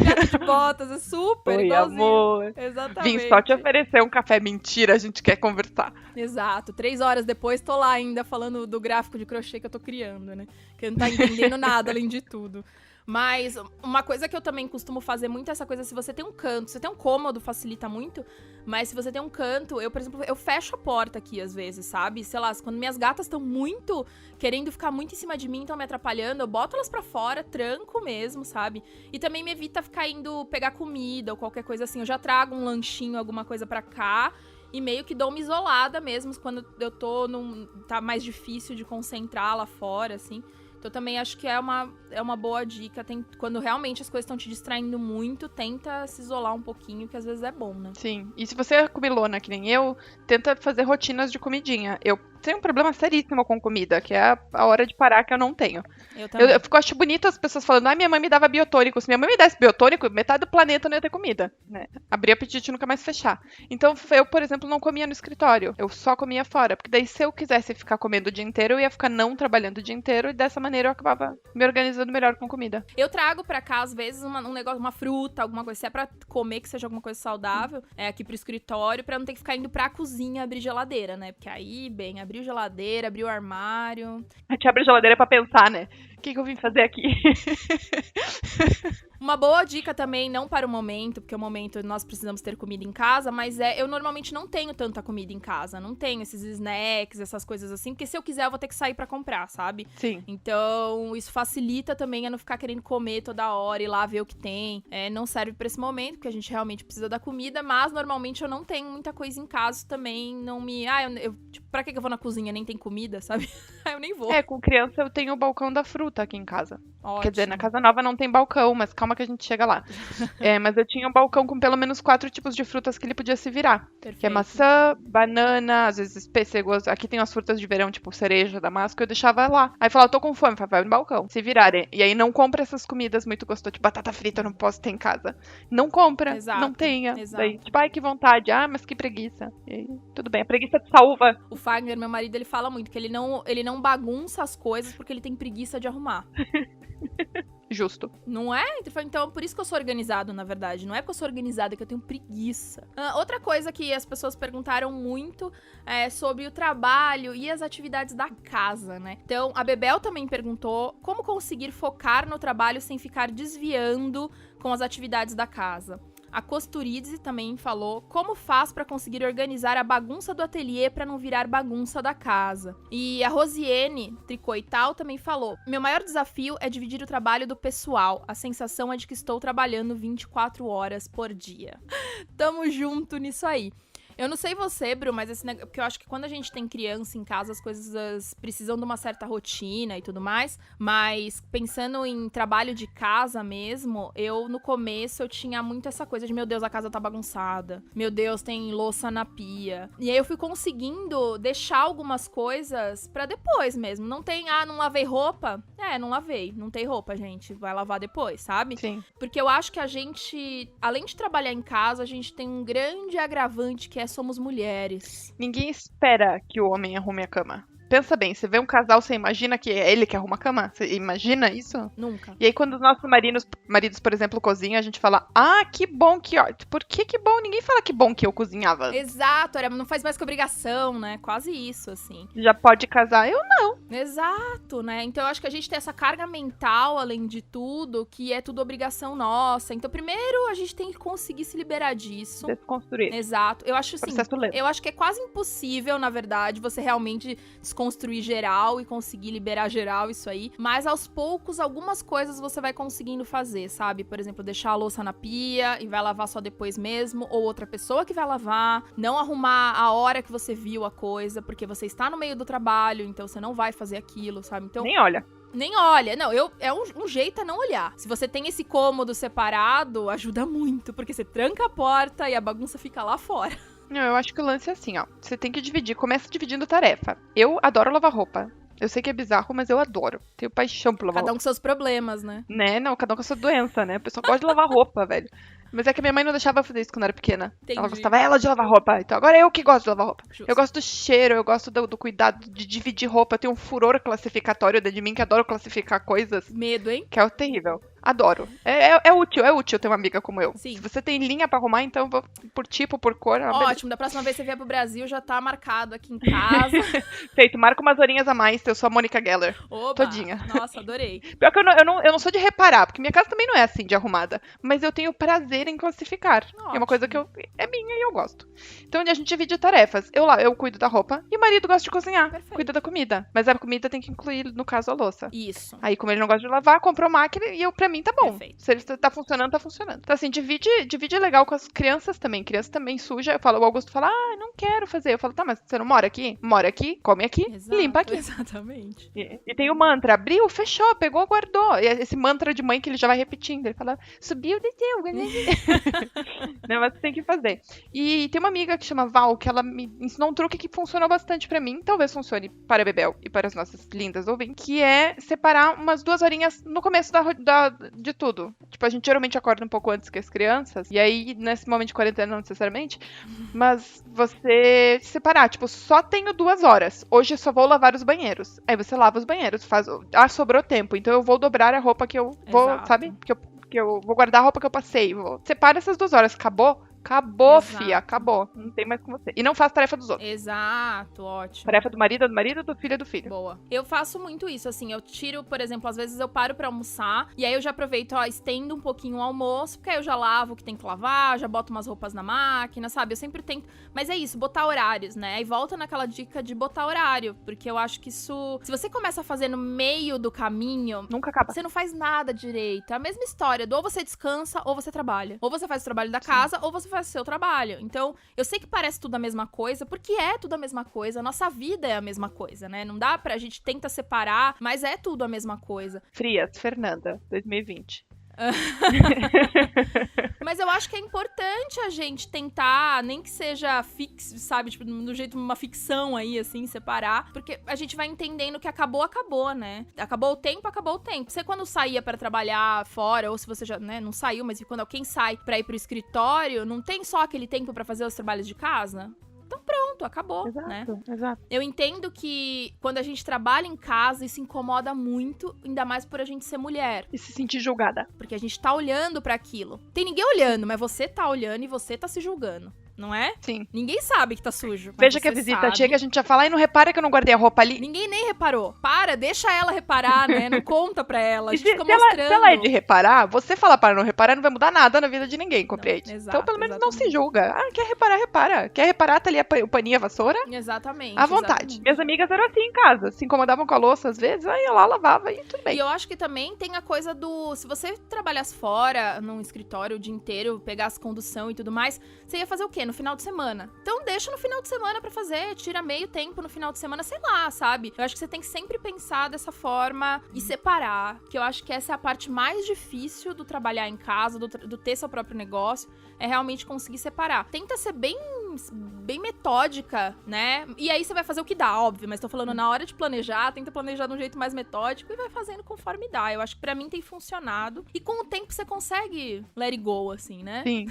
Gato de botas, é super Oi, igualzinho. amor. Exatamente. Vim só te oferecer um café. Mentira, a gente quer conversar. Exato. 3 horas depois, tô lá ainda falando do gráfico de crochê que eu tô criando, né? Que não tá entendendo nada, além de tudo. Mas uma coisa que eu também costumo fazer muito é essa coisa, se você tem um canto, você tem um cômodo, facilita muito, mas se você tem um canto, eu, por exemplo, eu fecho a porta aqui às vezes, sabe? Sei lá, quando minhas gatas estão muito querendo ficar muito em cima de mim, estão me atrapalhando, eu boto elas pra fora, tranco mesmo, sabe? E também me evita ficar indo pegar comida ou qualquer coisa assim, eu já trago um lanchinho, alguma coisa pra cá, e meio que dou uma isolada mesmo, quando eu tô tá mais difícil de concentrar lá fora, assim. Então, também acho que é uma boa dica. Quando realmente as coisas estão te distraindo muito, tenta se isolar um pouquinho, que às vezes é bom, né? Sim. E se você é comilona, que nem eu, tenta fazer rotinas de comidinha. Eu tenho um problema seríssimo com comida, que é a hora de parar que eu não tenho. Eu também. Eu acho bonito as pessoas falando, minha mãe me dava biotônico. Se minha mãe me desse biotônico, metade do planeta não ia ter comida, né? Abrir apetite e nunca mais fechar. Então, eu, por exemplo, não comia no escritório. Eu só comia fora. Porque daí, se eu quisesse ficar comendo o dia inteiro, eu ia ficar não trabalhando o dia inteiro. E dessa maneira, eu acabava me organizando melhor com comida. Eu trago pra cá, às vezes, um negócio, uma fruta, alguma coisa. Se é pra comer, que seja alguma coisa saudável, aqui pro escritório, pra não ter que ficar indo pra cozinha abrir geladeira, né? Porque aí, bem, abriu geladeira, abriu o armário. A gente abre a geladeira pra pensar, né? O que eu vim fazer aqui? Uma boa dica também, não para o momento, porque o momento nós precisamos ter comida em casa, mas eu normalmente não tenho tanta comida em casa, não tenho esses snacks, essas coisas assim, porque se eu quiser eu vou ter que sair pra comprar, sabe? Sim. Então, isso facilita também a não ficar querendo comer toda hora e lá ver o que tem. Não serve pra esse momento, porque a gente realmente precisa da comida, mas normalmente eu não tenho muita coisa em casa também, não me... tipo, pra que eu vou na cozinha? Nem tem comida, sabe? Eu nem vou. Com criança eu tenho o balcão da fruta aqui em casa. Ótimo. Quer dizer, na casa nova não tem balcão, mas calma que a gente chega lá. Mas eu tinha um balcão com pelo menos 4 tipos de frutas que ele podia se virar. Perfeito. Que é maçã, banana, às vezes pêssego. Aqui tem as frutas de verão, tipo cereja, damasco, eu deixava lá. Aí falava, tô com fome, vai no balcão, se virarem. E aí não compra essas comidas muito gostosas, tipo batata frita, eu não posso ter em casa. Não compra, Exato, não tenha. exato. Daí, tipo, ai que vontade, mas que preguiça. E aí, tudo bem, a preguiça te salva. O Fagner, meu marido, ele fala muito que ele não bagunça as coisas porque ele tem preguiça de arrumar. justo. Não é? Então, por isso que eu sou organizado, na verdade. Não é porque eu sou organizada, é que eu tenho preguiça. Outra coisa que as pessoas perguntaram muito é sobre o trabalho e as atividades da casa, né? Então, a Bebel também perguntou como conseguir focar no trabalho sem ficar desviando com as atividades da casa. A Costuridze também falou como faz pra conseguir organizar a bagunça do ateliê pra não virar bagunça da casa. E a Rosiane, Tricô e Tal, também falou: meu maior desafio é dividir o trabalho do pessoal. A sensação é de que estou trabalhando 24 horas por dia. Tamo junto nisso aí. Eu não sei você, Bru, mas esse negócio, porque eu acho que quando a gente tem criança em casa, as coisas precisam de uma certa rotina e tudo mais, mas pensando em trabalho de casa mesmo, no começo eu tinha muito essa coisa de, meu Deus, a casa tá bagunçada, meu Deus, tem louça na pia. E aí eu fui conseguindo deixar algumas coisas pra depois mesmo. Não tem, não lavei roupa? Não lavei, não tem roupa, gente, vai lavar depois, sabe? Sim. Porque eu acho que a gente, além de trabalhar em casa, a gente tem um grande agravante que é somos mulheres. Ninguém espera que o homem arrume a cama. Pensa bem, você vê um casal, você imagina que é ele que arruma a cama? Você imagina isso? Nunca. E aí quando os nossos maridos, por exemplo, cozinham, a gente fala, que bom que... Por que bom? Ninguém fala que bom que eu cozinhava. Exato, não faz mais que obrigação, né? Quase isso, assim. Já pode casar? Eu não. Exato, né? Então eu acho que a gente tem essa carga mental, além de tudo, que é tudo obrigação nossa. Então primeiro a gente tem que conseguir se liberar disso. Desconstruir. Exato. Eu acho assim, Processo lento. eu acho que é quase impossível, na verdade, você realmente desconstruir geral e conseguir liberar geral isso aí. Mas aos poucos, algumas coisas você vai conseguindo fazer, sabe? Por exemplo, deixar a louça na pia e vai lavar só depois mesmo, ou outra pessoa que vai lavar. Não arrumar a hora que você viu a coisa, porque você está no meio do trabalho, então você não vai fazer aquilo, sabe? Então, nem olha. Nem olha. Não, é um jeito a não olhar. Se você tem esse cômodo separado, ajuda muito, porque você tranca a porta e a bagunça fica lá fora. Não, eu acho que o lance é assim, você tem que dividir, começa dividindo tarefa. Eu adoro lavar roupa. Eu sei que é bizarro, mas eu adoro. Tenho paixão por lavar roupa. Cada um com seus problemas, né? Não, cada um com a sua doença, né? A pessoa gosta de lavar roupa, velho. Mas é que a minha mãe não deixava eu fazer isso quando eu era pequena. Entendi. Ela gostava ela de lavar roupa. Então agora é eu que gosto de lavar roupa. Justo. Eu gosto do cheiro, eu gosto do cuidado de dividir roupa. Eu tenho um furor classificatório dentro de mim que adoro classificar coisas. Medo, hein? Que é terrível. Adoro. É útil ter uma amiga como eu. Sim. Se você tem linha pra arrumar, então eu vou por tipo, por cor. Ótimo, da próxima vez que você vier pro Brasil, já tá marcado aqui em casa. Feito, marca umas horinhas a mais, eu sou a Mônica Geller. Oba, todinha. Nossa, adorei. Pior que eu não sou de reparar, porque minha casa também não é assim de arrumada. Mas eu tenho prazer em classificar. Ótimo. É uma coisa que é minha e eu gosto. Então a gente divide tarefas. Eu cuido da roupa e o marido gosta de cozinhar. Perfeito. Cuida da comida. Mas a comida tem que incluir, no caso, a louça. Isso. Aí, como ele não gosta de lavar, comprou máquina e pra mim tá bom. Perfeito. Se ele tá funcionando, tá funcionando. Então, assim, divide legal com as crianças também. Criança também suja. O Augusto fala, não quero fazer. Eu falo, tá, mas você não mora aqui? Mora aqui, come aqui, Exato, limpa aqui. Exatamente. E tem o mantra, abriu, fechou, pegou, guardou. E esse mantra de mãe que ele já vai repetindo. Ele fala, subiu, desceu. Não, mas tem que fazer. E tem uma amiga que chama Val, que ela me ensinou um truque que funcionou bastante pra mim. Talvez funcione para a Bebel e para as nossas lindas ouvintes. Que é separar umas 2 horinhas no começo de tudo. Tipo, a gente geralmente acorda um pouco antes que as crianças. E aí, nesse momento de quarentena, não necessariamente. Mas você separar, tipo, só tenho 2 horas. Hoje eu só vou lavar os banheiros. Aí você lava os banheiros. Sobrou tempo. Então eu vou dobrar a roupa que eu vou, Exato. sabe? Que eu vou guardar a roupa que eu passei. Separa essas 2 horas. Acabou? Acabou, Exato. fia. Acabou. Não tem mais com você. E não faz tarefa dos outros. Exato, ótimo. Tarefa do marido, do filho, do filho. Boa. Eu faço muito isso, assim, eu tiro, por exemplo, às vezes eu paro pra almoçar, e aí eu já aproveito, estendo um pouquinho o almoço, porque aí eu já lavo o que tem que lavar, já boto umas roupas na máquina, sabe? Eu sempre tento, mas é isso, botar horários, né? Aí volta naquela dica de botar horário, porque eu acho que isso, se você começa a fazer no meio do caminho, Nunca acaba. você não faz nada direito. É a mesma história, ou você descansa, ou você trabalha. Ou você faz o trabalho da casa, ou você faz o seu trabalho. Então, eu sei que parece tudo a mesma coisa, porque é tudo a mesma coisa. A nossa vida é a mesma coisa, né? Não dá pra gente tenta separar, mas é tudo a mesma coisa. Frias, Fernanda, 2020. Mas eu acho que é importante a gente tentar, nem que seja fixo, sabe? Tipo, do jeito uma ficção aí, assim, separar. Porque a gente vai entendendo que acabou, né? Acabou o tempo, acabou o tempo. Você quando saía pra trabalhar fora, ou se você já, né, não saiu, mas quando alguém sai pra ir pro escritório, não tem só aquele tempo pra fazer os trabalhos de casa? Então pronto. pronto, acabou, né? Exato. Eu entendo que quando a gente trabalha em casa, isso incomoda muito, ainda mais por a gente ser mulher. E se sentir julgada. Porque a gente tá olhando pra aquilo. Tem ninguém olhando, mas você tá olhando e você tá se julgando. Não é? Sim. Ninguém sabe que tá sujo. Veja que a visita chega, a gente já fala, e não repara que eu não guardei a roupa ali. Ninguém nem reparou. Para, deixa ela reparar, né? Não conta pra ela. A gente fica se mostrando. ela é de reparar, você falar para não reparar não vai mudar nada na vida de ninguém, compreende? Exato, então, pelo menos não se exatamente. julga. Ah, quer reparar, repara. Quer reparar, tá ali o paninho e a vassoura? Exatamente. À vontade. Exatamente. Minhas amigas eram assim em casa. Se incomodavam com a louça às vezes, aí eu lá lavava e tudo bem. E eu acho que também tem a coisa do... Se você trabalhasse fora, num escritório o dia inteiro, pegasse condução e tudo mais, você ia fazer o quê? No final de semana. Então deixa no final de semana pra fazer, tira meio tempo no final de semana, sei lá, sabe? Eu acho que você tem que sempre pensar dessa forma e separar, que eu acho que essa é a parte mais difícil do trabalhar em casa, do ter seu próprio negócio, é realmente conseguir separar. Tenta ser bem metódica, né? E aí você vai fazer o que dá, óbvio, mas tô falando na hora de planejar, tenta planejar de um jeito mais metódico e vai fazendo conforme dá. Eu acho que pra mim tem funcionado. E com o tempo você consegue let it go, assim, né? Sim.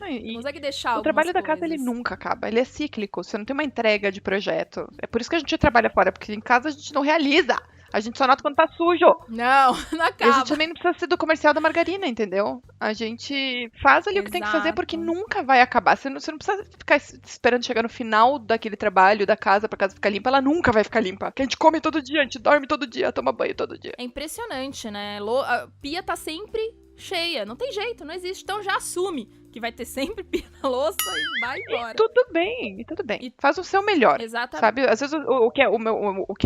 E Consegue deixar o trabalho da algumas casa, ele coisas. nunca acaba. Ele é cíclico. Você não tem uma entrega de projeto. É por isso que a gente trabalha fora, porque em casa a gente não realiza. A gente só nota quando tá sujo. Não, não E a acaba. gente também não precisa ser do comercial da margarina, entendeu? A gente faz ali o que tem que fazer, porque Exato. nunca vai acabar. Você não precisa ficar esperando chegar no final daquele trabalho, da casa, pra casa ficar limpa. Ela nunca vai ficar limpa. Porque a gente come todo dia, a gente dorme todo dia, toma banho todo dia. É impressionante, né? A pia tá sempre cheia. Não tem jeito, não existe. Então já assume que vai ter sempre pia na louça e vai embora. Tudo bem, tudo bem. E- Faz o seu melhor. Exatamente. Sabe? Às vezes o que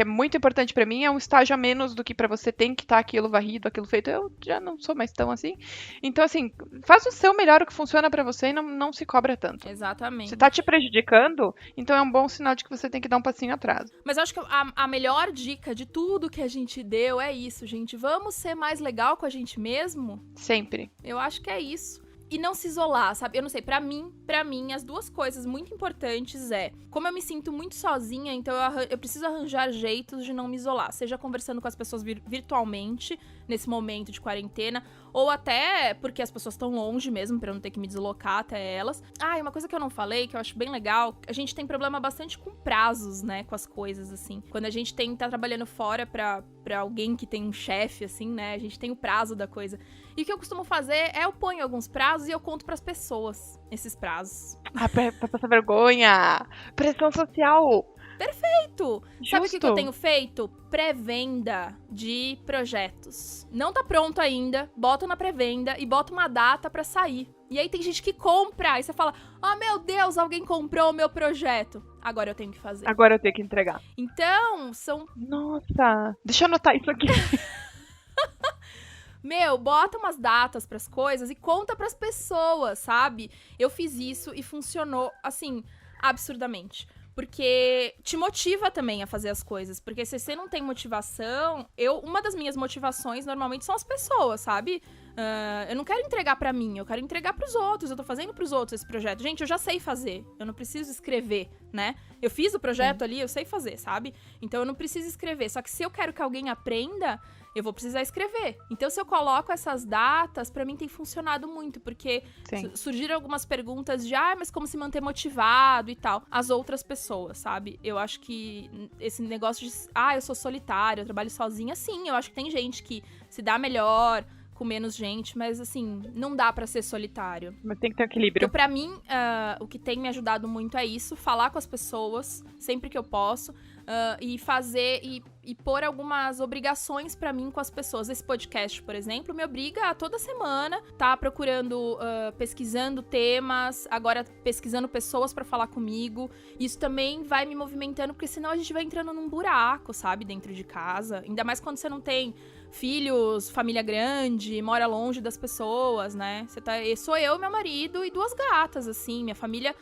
é muito importante pra mim é um estágio a menos do que pra você tem que estar aquilo varrido, aquilo feito. Eu já não sou mais tão assim. Então, assim, faz o seu melhor, o que funciona pra você e não se cobra tanto. Exatamente. Se tá te prejudicando, então é um bom sinal de que você tem que dar um passinho atrás. Mas eu acho que a melhor dica de tudo que a gente deu é isso, gente. Vamos ser mais legal com a gente mesmo? Sempre. Eu acho que é isso. E não se isolar, sabe? Eu não sei, pra mim, as duas coisas muito importantes é... Como eu me sinto muito sozinha, então eu preciso arranjar jeitos de não me isolar. Seja conversando com as pessoas virtualmente, nesse momento de quarentena, ou até porque as pessoas estão longe mesmo, pra eu não ter que me deslocar até elas. Ah, e uma coisa que eu não falei, que eu acho bem legal, a gente tem problema bastante com prazos, né? Com as coisas, assim. Quando a gente tá trabalhando fora pra alguém que tem um chefe, assim, né? A gente tem o prazo da coisa. E o que eu costumo fazer é eu ponho alguns prazos e eu conto pras pessoas esses prazos. Ah, pra passar vergonha. Pressão social. Feito! Sabe o que eu Justo. tenho feito? Pré-venda de projetos. Não tá pronto ainda, bota na pré-venda e bota uma data pra sair. E aí tem gente que compra, aí você fala, oh meu Deus, alguém comprou o meu projeto. Agora eu tenho que fazer. Agora eu tenho que entregar. Então, são... Nossa, deixa eu anotar isso aqui. Bota umas datas pras coisas e conta pras pessoas, sabe? Eu fiz isso e funcionou, assim, absurdamente. Porque te motiva também a fazer as coisas. Porque se você não tem motivação... Uma das minhas motivações, normalmente, são as pessoas, sabe? Eu não quero entregar pra mim, eu quero entregar pros outros. Eu tô fazendo pros outros esse projeto. Gente, eu já sei fazer. Eu não preciso escrever, né? Eu fiz o projeto ali, eu sei fazer, sabe? Então eu não preciso escrever. Só que se eu quero que alguém aprenda, eu vou precisar escrever. Então se eu coloco essas datas, pra mim tem funcionado muito. Porque surgiram algumas perguntas de, mas como se manter motivado e tal. As outras pessoas, sabe? Eu acho que esse negócio de, eu sou solitária, eu trabalho sozinha. Sim, eu acho que tem gente que se dá melhor com menos gente, mas assim, não dá pra ser solitário. Mas tem que ter um equilíbrio. Então, pra mim, o que tem me ajudado muito é isso, falar com as pessoas, sempre que eu posso, e fazer, e pôr algumas obrigações pra mim com as pessoas. Esse podcast, por exemplo, me obriga a toda semana tá procurando, pesquisando temas, agora pesquisando pessoas pra falar comigo. Isso também vai me movimentando, porque senão a gente vai entrando num buraco, sabe, dentro de casa. Ainda mais quando você não tem filhos, família grande, mora longe das pessoas, né? Sou eu, meu marido e 2 gatas, assim. Minha família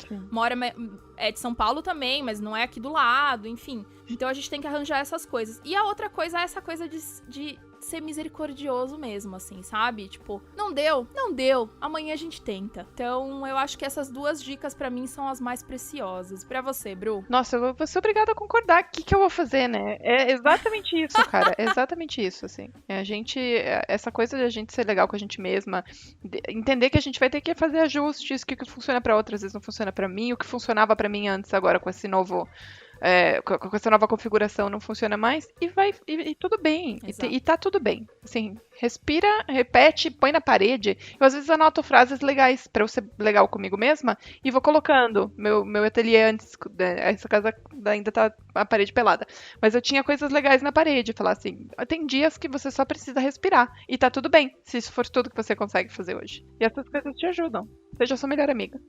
é de São Paulo também, mas não é aqui do lado, enfim. Então a gente tem que arranjar essas coisas. E a outra coisa é essa coisa de ser misericordioso mesmo, assim, sabe? Tipo, não deu, não deu, amanhã a gente tenta. Então, eu acho que essas duas dicas pra mim são as mais preciosas. Pra você, Bru? Nossa, eu vou ser obrigada a concordar. O que eu vou fazer, né? É exatamente isso, cara. É exatamente isso, assim. Essa coisa de a gente ser legal com a gente mesma, entender que a gente vai ter que fazer ajustes, que o que funciona pra outras vezes não funciona pra mim, o que funcionava pra mim antes, agora com esse novo. Com essa nova configuração não funciona mais e tudo bem. E tá tudo bem. Assim, respira, repete, põe na parede. Eu às vezes anoto frases legais pra eu ser legal comigo mesma e vou colocando. Meu ateliê antes, essa casa ainda tá a parede pelada. Mas eu tinha coisas legais na parede. Falar assim, tem dias que você só precisa respirar. E tá tudo bem, se isso for tudo que você consegue fazer hoje. E essas coisas te ajudam. Seja sua melhor amiga.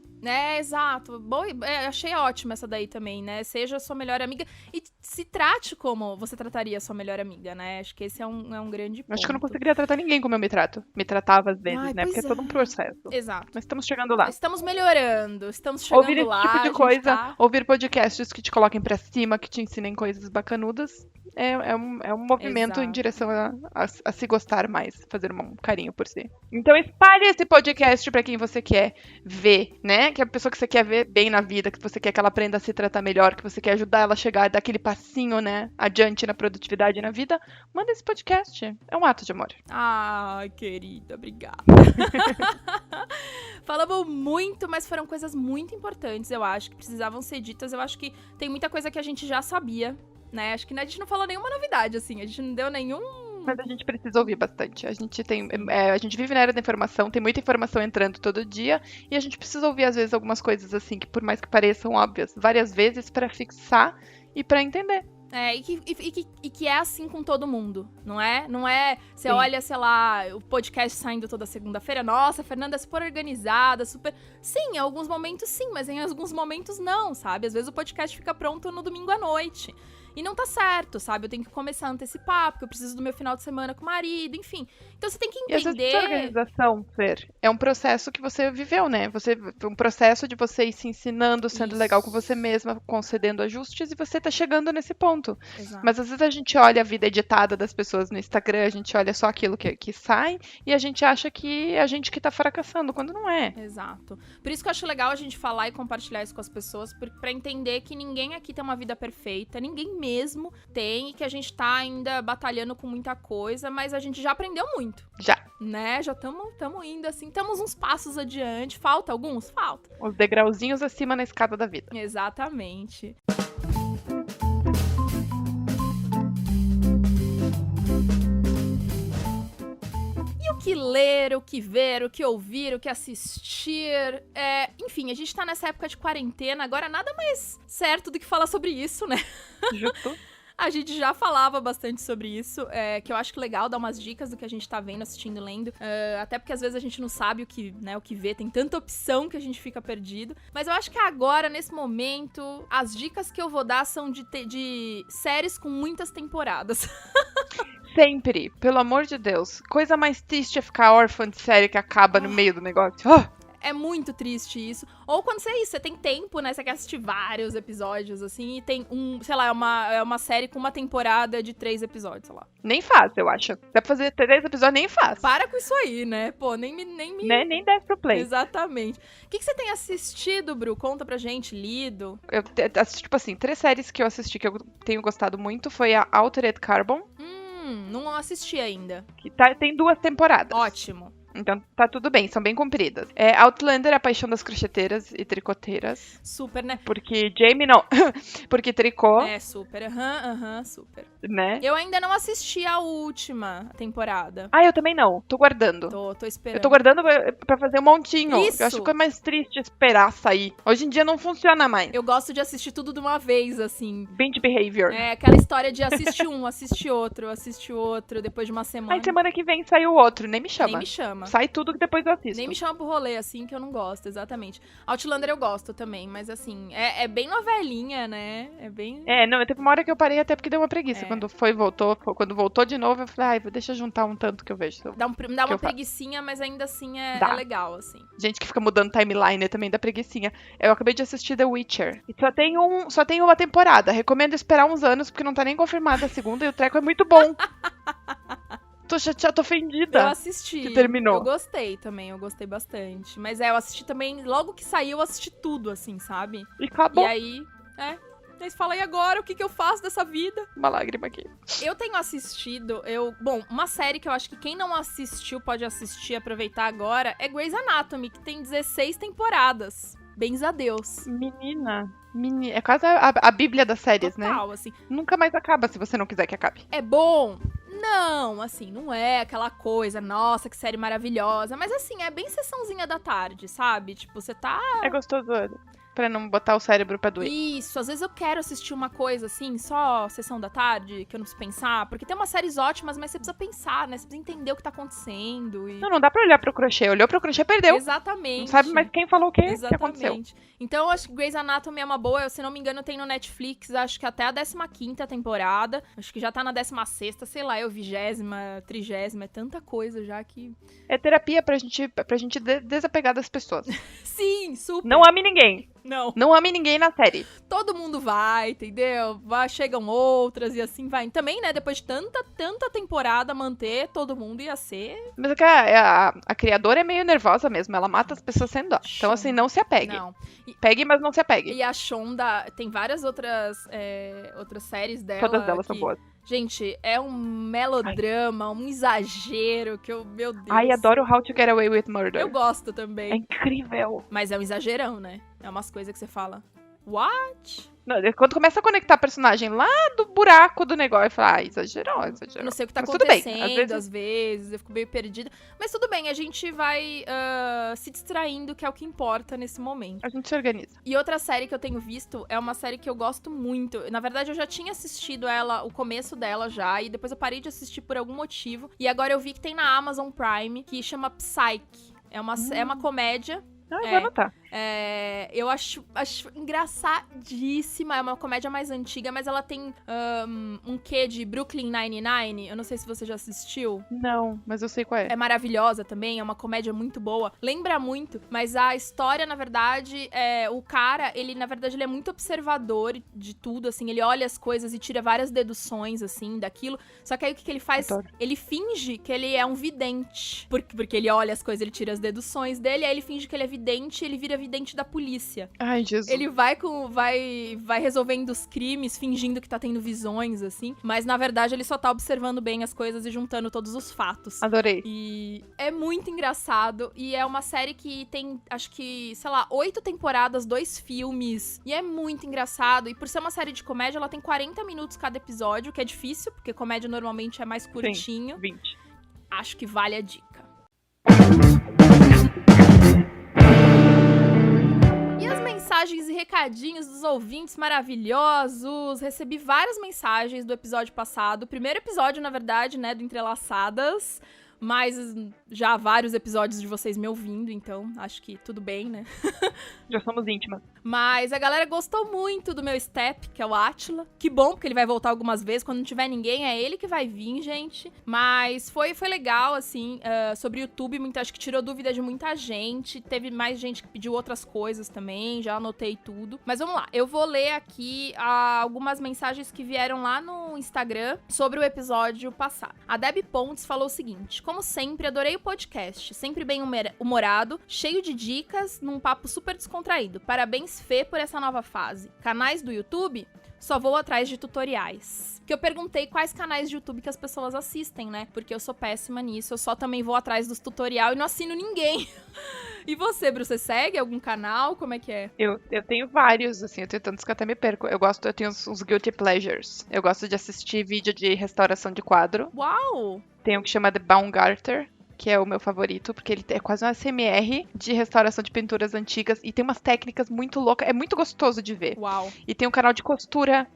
Exato. Bom, achei ótima essa daí também, né? Seja sua melhor amiga e se trate como você trataria sua melhor amiga, né? Acho que esse é um grande ponto. Acho que eu não conseguiria tratar ninguém como eu me trato. Me tratava às vezes, né? Porque é todo um processo. Exato. Mas estamos chegando lá. Estamos melhorando, estamos chegando ouvir lá. Ouvir esse tipo de coisa, ouvir podcasts que te coloquem pra cima, que te ensinem coisas bacanudas, é um movimento em direção a se gostar mais, fazer um carinho por si. Então espalhe esse podcast pra quem você quer ver, né? Que é a pessoa que você quer ver bem na vida, que você quer que ela aprenda a se tratar melhor, que você quer ajudar ela a chegar e dar aquele passinho, né, adiante na produtividade e na vida. Manda esse podcast. É um ato de amor. Ai, querida, obrigada. Falamos muito, mas foram coisas muito importantes, eu acho, que precisavam ser ditas. Eu acho que tem muita coisa que a gente já sabia, né? Acho que a gente não falou nenhuma novidade, assim. A gente não deu nenhum... Mas a gente precisa ouvir bastante. A gente vive na era da informação, tem muita informação entrando todo dia, e a gente precisa ouvir, às vezes, algumas coisas, assim, que por mais que pareçam óbvias, várias vezes pra fixar e pra entender. E que é assim com todo mundo, não é? Não é, você olha, sei lá, o podcast saindo toda segunda-feira, nossa, a Fernanda é super organizada, super... Sim, em alguns momentos sim, mas em alguns momentos não, sabe? Às vezes o podcast fica pronto no domingo à noite. E não tá certo, sabe? Eu tenho que começar a antecipar, porque eu preciso do meu final de semana com o marido, enfim. Então você tem que entender... E essa organização, Fer, é um processo que você viveu, né? Um processo de você ir se ensinando, sendo legal com você mesma, concedendo ajustes, e você tá chegando nesse ponto. Exato. Mas às vezes a gente olha a vida editada das pessoas no Instagram, a gente olha só aquilo que sai, e a gente acha que é a gente que tá fracassando, quando não é. Exato. Por isso que eu acho legal a gente falar e compartilhar isso com as pessoas, pra entender que ninguém aqui tem uma vida perfeita, ninguém mesmo tem, e que a gente tá ainda batalhando com muita coisa, mas a gente já aprendeu muito. Já. Né? Já estamos indo assim, estamos uns passos adiante. Falta alguns? Falta. Os degrauzinhos acima na escada da vida. Exatamente. E o que ler, o que ver, o que ouvir, o que assistir. Enfim, a gente tá nessa época de quarentena, agora nada mais certo do que falar sobre isso, né? Justo. A gente já falava bastante sobre isso, que eu acho que legal dar umas dicas do que a gente tá vendo, assistindo, lendo. Até porque às vezes a gente não sabe o que vê, tem tanta opção que a gente fica perdido. Mas eu acho que agora, nesse momento, as dicas que eu vou dar são de séries com muitas temporadas. Sempre, pelo amor de Deus. Coisa mais triste é ficar órfã de série que acaba no meio do negócio. É muito triste isso. Ou quando você tem tempo, né? Você quer assistir vários episódios, assim, e tem é uma série com uma temporada de 3 episódios, sei lá. Nem faz, eu acho. Dá pra fazer 3 episódios, nem faz. Para com isso aí, né? Pô, nem me... Nem desce pro play. Exatamente. O que você tem assistido, Bru? Conta pra gente, lido. Eu assisti, tipo assim, 3 séries que eu assisti que eu tenho gostado muito. Foi a Altered Carbon. Não assisti ainda. Que tem 2 temporadas. Ótimo. Então tá tudo bem, são bem compridas. Outlander, A Paixão das Crocheteiras e Tricoteiras. Super, né? Porque Jamie não. Porque tricô. Super. Super. Né? Eu ainda não assisti a última temporada. Eu também não. Tô guardando. Tô esperando. Eu tô guardando pra fazer um montinho. Isso. Eu acho que é mais triste esperar sair. Hoje em dia não funciona mais. Eu gosto de assistir tudo de uma vez, assim. Binge behavior. Aquela história de assistir um, assistir outro, depois de uma semana. Aí semana que vem sai o outro, nem me chama. Nem me chama. Sai tudo que depois eu assisto. Nem me chama pro rolê, assim, que eu não gosto, exatamente. Outlander eu gosto também, mas assim, é bem novelinha, né? É bem... Não, teve uma hora que eu parei até porque deu uma preguiça. Quando voltou de novo, eu falei, deixa eu juntar um tanto que eu vejo. Dá uma preguicinha, mas ainda assim é legal, assim. Gente que fica mudando timeline também dá preguicinha. Eu acabei de assistir The Witcher. E só tem uma temporada. Recomendo esperar uns anos, porque não tá nem confirmada a segunda e o treco é muito bom. Tô chateada, tô Eu ofendida. assisti. Que terminou. Eu gostei também, eu gostei bastante. Mas eu assisti também, logo que saiu, eu assisti tudo, assim, sabe? E acabou. E aí, Daí você fala, e agora? O que eu faço dessa vida? Uma lágrima aqui. Eu tenho assistido, Bom, uma série que eu acho que quem não assistiu pode assistir e aproveitar agora é Grey's Anatomy, que tem 16 temporadas. Bens a Deus. Menina. É quase a bíblia das séries, Total, né? assim. Nunca mais acaba se você não quiser que acabe. É bom? Não, assim, não é aquela coisa, nossa, que série maravilhosa. Mas assim, é bem sessãozinha da tarde, sabe? Tipo, você tá... É gostoso pra não botar o cérebro pra doer. Isso, às vezes eu quero assistir uma coisa assim, só sessão da tarde, que eu não preciso pensar. Porque tem umas séries ótimas, mas você precisa pensar, né? Você precisa entender o que tá acontecendo. E... Não dá pra olhar pro crochê. Olhou pro crochê, perdeu. Exatamente. Não sabe mais quem falou o que aconteceu. Exatamente. Então, eu acho que Grey's Anatomy é uma boa. Eu, se não me engano, tem no Netflix, acho que até a 15ª temporada. Acho que já tá na 16ª, sei lá, 20ª, 30ª. É tanta coisa já que... É terapia pra gente desapegar das pessoas. Sim, super. Não ame ninguém. Não. Não ame ninguém na série. Todo mundo vai, entendeu? Chegam outras e assim vai. Também, né, depois de tanta temporada, manter todo mundo ia ser... Mas é que a criadora é meio nervosa mesmo. Ela mata as pessoas sem dó. Então, assim, não se apegue. Não. Pegue, mas não se apegue. E a Shonda, tem várias outras séries dela. Todas elas que, são boas. gente, é um melodrama, um exagero que eu... Meu Deus. Ai, adoro How to Get Away with Murder. Eu gosto também. É incrível. Mas é um exagerão, né? É umas coisas que você fala... What? Não, quando começa a conectar a personagem lá do buraco do negócio, eu falo, exagerou. Eu não sei o que tá Mas tudo bem, acontecendo, às vezes, eu fico meio perdida. Mas tudo bem, a gente vai se distraindo, que é o que importa nesse momento. A gente se organiza. E outra série que eu tenho visto é uma série que eu gosto muito. Na verdade, eu já tinha assistido ela, o começo dela já, e depois eu parei de assistir por algum motivo. E agora eu vi que tem na Amazon Prime, que chama Psyche. É uma comédia. Ah, eu vou anotar. Eu acho engraçadíssima. É uma comédia mais antiga, mas ela tem um quê de Brooklyn Nine-Nine. Eu não sei se você já assistiu. Não, mas eu sei qual é. É maravilhosa também, é uma comédia muito boa. Lembra muito, mas a história, na verdade, o cara, ele, na verdade, ele é muito observador de tudo, assim. Ele olha as coisas e tira várias deduções, assim, daquilo. Só que aí o que ele faz? Adoro. Ele finge que ele é um vidente. Porque ele olha as coisas, ele tira as deduções dele, aí ele finge que ele é vidente, ele vira vidente da polícia. Ai, Jesus. Ele vai resolvendo os crimes, fingindo que tá tendo visões, assim. Mas, na verdade, ele só tá observando bem as coisas e juntando todos os fatos. Adorei. E é muito engraçado. E é uma série que tem, acho que, sei lá, 8 temporadas, 2 filmes. E é muito engraçado. E por ser uma série de comédia, ela tem 40 minutos cada episódio, que é difícil, porque comédia normalmente é mais curtinho. Sim, 20. Acho que vale a dica. Mensagens e recadinhos dos ouvintes maravilhosos. Recebi várias mensagens do episódio passado. O primeiro episódio, na verdade, né, do Entrelaçadas. Mas já há vários episódios de vocês me ouvindo, então acho que tudo bem, né? Já somos íntimas. Mas a galera gostou muito do meu step, que é o Átila. Que bom, porque ele vai voltar algumas vezes. Quando não tiver ninguém, é ele que vai vir, gente. Mas foi legal, assim, sobre o YouTube. Acho que tirou dúvida de muita gente. Teve mais gente que pediu outras coisas também. Já anotei tudo. Mas vamos lá. Eu vou ler aqui algumas mensagens que vieram lá no Instagram sobre o episódio passado. A Debbie Pontes falou o seguinte: como sempre, adorei o podcast. Sempre bem humorado, cheio de dicas, num papo super descontraído. Parabéns, Fê, por essa nova fase. Canais do YouTube? Só vou atrás de tutoriais. Que eu perguntei quais canais de YouTube que as pessoas assistem, né? Porque eu sou péssima nisso. Eu só também vou atrás dos tutorial e não assino ninguém. E você, Bru, você segue algum canal? Como é que é? Eu tenho vários, assim, eu tenho tantos que eu até me perco. Eu tenho uns guilty pleasures. Eu gosto de assistir vídeo de restauração de quadro. Uau! Tem um que chama The Baumgartner, que é o meu favorito, porque ele é quase um SMR de restauração de pinturas antigas e tem umas técnicas muito loucas, é muito gostoso de ver. Uau. E tem um canal de costura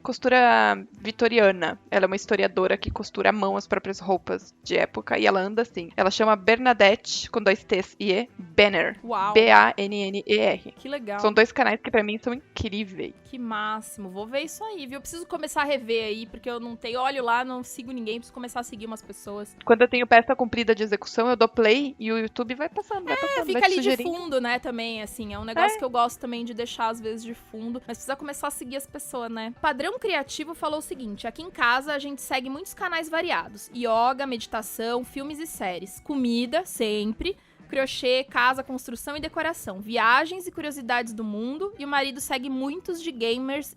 vitoriana. Ela é uma historiadora que costura à mão as próprias roupas de época e ela anda assim. Ela chama Bernadette, com 2 T's e E, Banner. Uau. Banner. Que legal. São 2 canais que pra mim são incríveis. Que máximo. Vou ver isso aí, viu? Eu preciso começar a rever aí, porque eu não tenho olho lá, não sigo ninguém, preciso começar a seguir umas pessoas. Quando eu tenho peça comprida de execução, eu dou play e o YouTube vai passando, vai passando, Fica vai ali de sugerindo. fundo, né, também, assim. É um negócio que eu gosto também de deixar, às vezes, de fundo. Mas precisa começar a seguir as pessoas, né? Padrão Criativo falou o seguinte: aqui em casa a gente segue muitos canais variados. Yoga, meditação, filmes e séries. Comida, sempre. Crochê, casa, construção e decoração. Viagens e curiosidades do mundo. E o marido segue muitos de gamers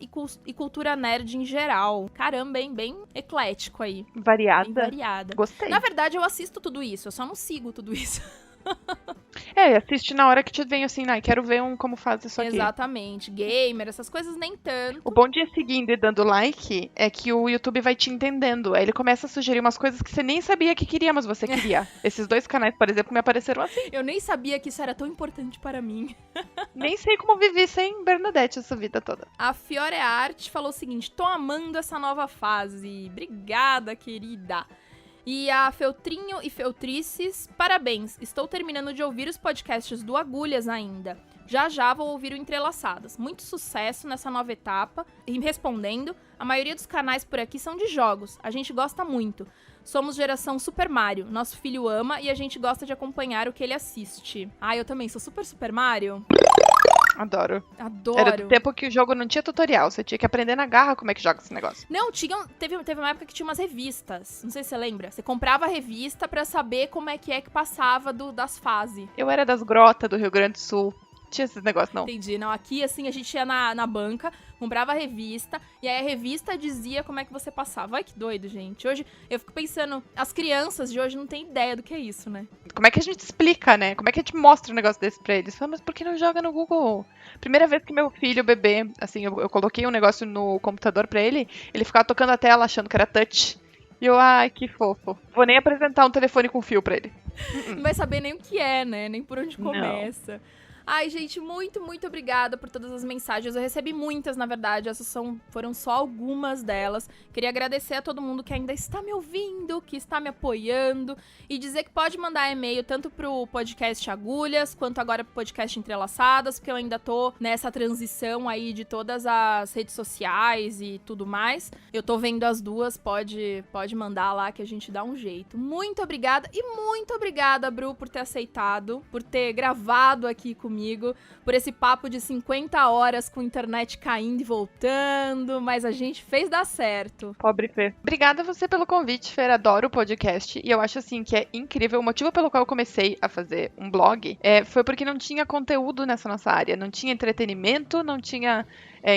e cultura nerd em geral. Caramba, hein? Bem eclético aí. Variada. Bem variada. Gostei. Na verdade, eu assisto tudo isso. Eu só não sigo tudo isso. Assiste na hora que te vem assim, quero ver como faz isso aqui. Exatamente. Gamer, essas coisas nem tanto. O bom de ir seguindo e dando like é que o YouTube vai te entendendo. Aí ele começa a sugerir umas coisas que você nem sabia que queria, mas você queria. Esses 2 canais, por exemplo, me apareceram assim. Eu nem sabia que isso era tão importante para mim. Nem sei como vivi sem Bernadette essa vida toda. A Fiore Art falou o seguinte: tô amando essa nova fase. Obrigada, querida. E a Feltrinho e Feltrices, parabéns, estou terminando de ouvir os podcasts do Agulhas ainda. Já vou ouvir o Entrelaçadas. Muito sucesso nessa nova etapa. E respondendo, a maioria dos canais por aqui são de jogos. A gente gosta muito. Somos geração Super Mario. Nosso filho ama e a gente gosta de acompanhar o que ele assiste. Eu também sou Super Mario. Adoro. Adoro. Era do tempo que o jogo não tinha tutorial. Você tinha que aprender na garra como é que joga esse negócio. Não, teve uma época que tinha umas revistas. Não sei se você lembra. Você comprava a revista pra saber como é que passava das fases. Eu era das grotas do Rio Grande do Sul. Tinha esses negócios, não. Entendi. Não, aqui, assim, a gente ia na banca, comprava a revista, e aí a revista dizia como é que você passava. Ai, que doido, gente. Hoje, eu fico pensando, as crianças de hoje não têm ideia do que é isso, né? Como é que a gente explica, né? Como é que a gente mostra um negócio desse pra eles? Mas por que não joga no Google? Primeira vez que meu filho, bebê, assim, eu coloquei um negócio no computador pra ele ficava tocando a tela achando que era touch. E eu, ai, que fofo. Vou nem apresentar um telefone com fio pra ele. Não vai saber nem o que é, né? Nem por onde começa. Não. Ai, gente, muito, muito obrigada por todas as mensagens. Eu recebi muitas, na verdade. Essas foram só algumas delas. Queria agradecer a todo mundo que ainda está me ouvindo, que está me apoiando. E dizer que pode mandar e-mail tanto pro podcast Agulhas, quanto agora pro podcast Entrelaçadas, porque eu ainda tô nessa transição aí de todas as redes sociais e tudo mais. Eu tô vendo as duas, pode mandar lá que a gente dá um jeito. Muito obrigada e muito obrigada, Bru, por ter aceitado, por ter gravado aqui comigo, por esse papo de 50 horas com internet caindo e voltando, mas a gente fez dar certo. Pobre Fê. Obrigada a você pelo convite, Fê. Adoro o podcast e eu acho assim que é incrível. O motivo pelo qual eu comecei a fazer um blog foi porque não tinha conteúdo nessa nossa área, não tinha entretenimento, não tinha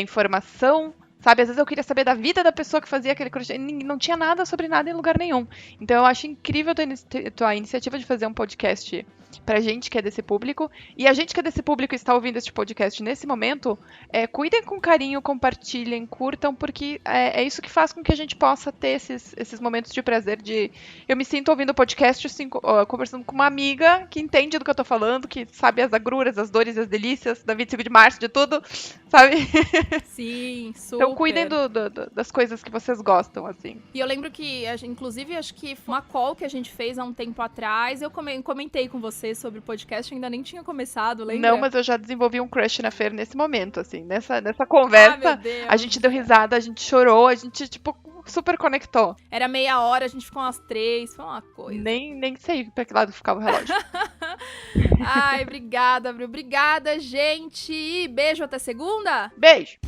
informação. Sabe, às vezes eu queria saber da vida da pessoa que fazia aquele crochê, não tinha nada sobre nada em lugar nenhum. Então eu acho incrível a tua iniciativa de fazer um podcast pra gente que é desse público. E a gente que é desse público e está ouvindo este podcast nesse momento, cuidem com carinho, compartilhem, curtam, porque é isso que faz com que a gente possa ter esses momentos de prazer de... Eu me sinto ouvindo o podcast, assim, conversando com uma amiga que entende do que eu tô falando, que sabe as agruras, as dores e as delícias da 25 de março, de tudo, sabe? Sim, super. Então cuidem das coisas que vocês gostam, assim. E eu lembro que, inclusive, acho que uma call que a gente fez há um tempo atrás, eu comentei com você sobre o podcast, eu ainda nem tinha começado, lembra? Não, mas eu já desenvolvi um crush na Fer nesse momento, assim, nessa conversa. A gente deu risada, a gente chorou, a gente, tipo, super conectou. Era meia hora, a gente ficou umas 3, foi uma coisa. Nem sei pra que lado ficava o relógio. Ai, obrigada, Bru. Obrigada, gente. Beijo, até segunda. Beijo.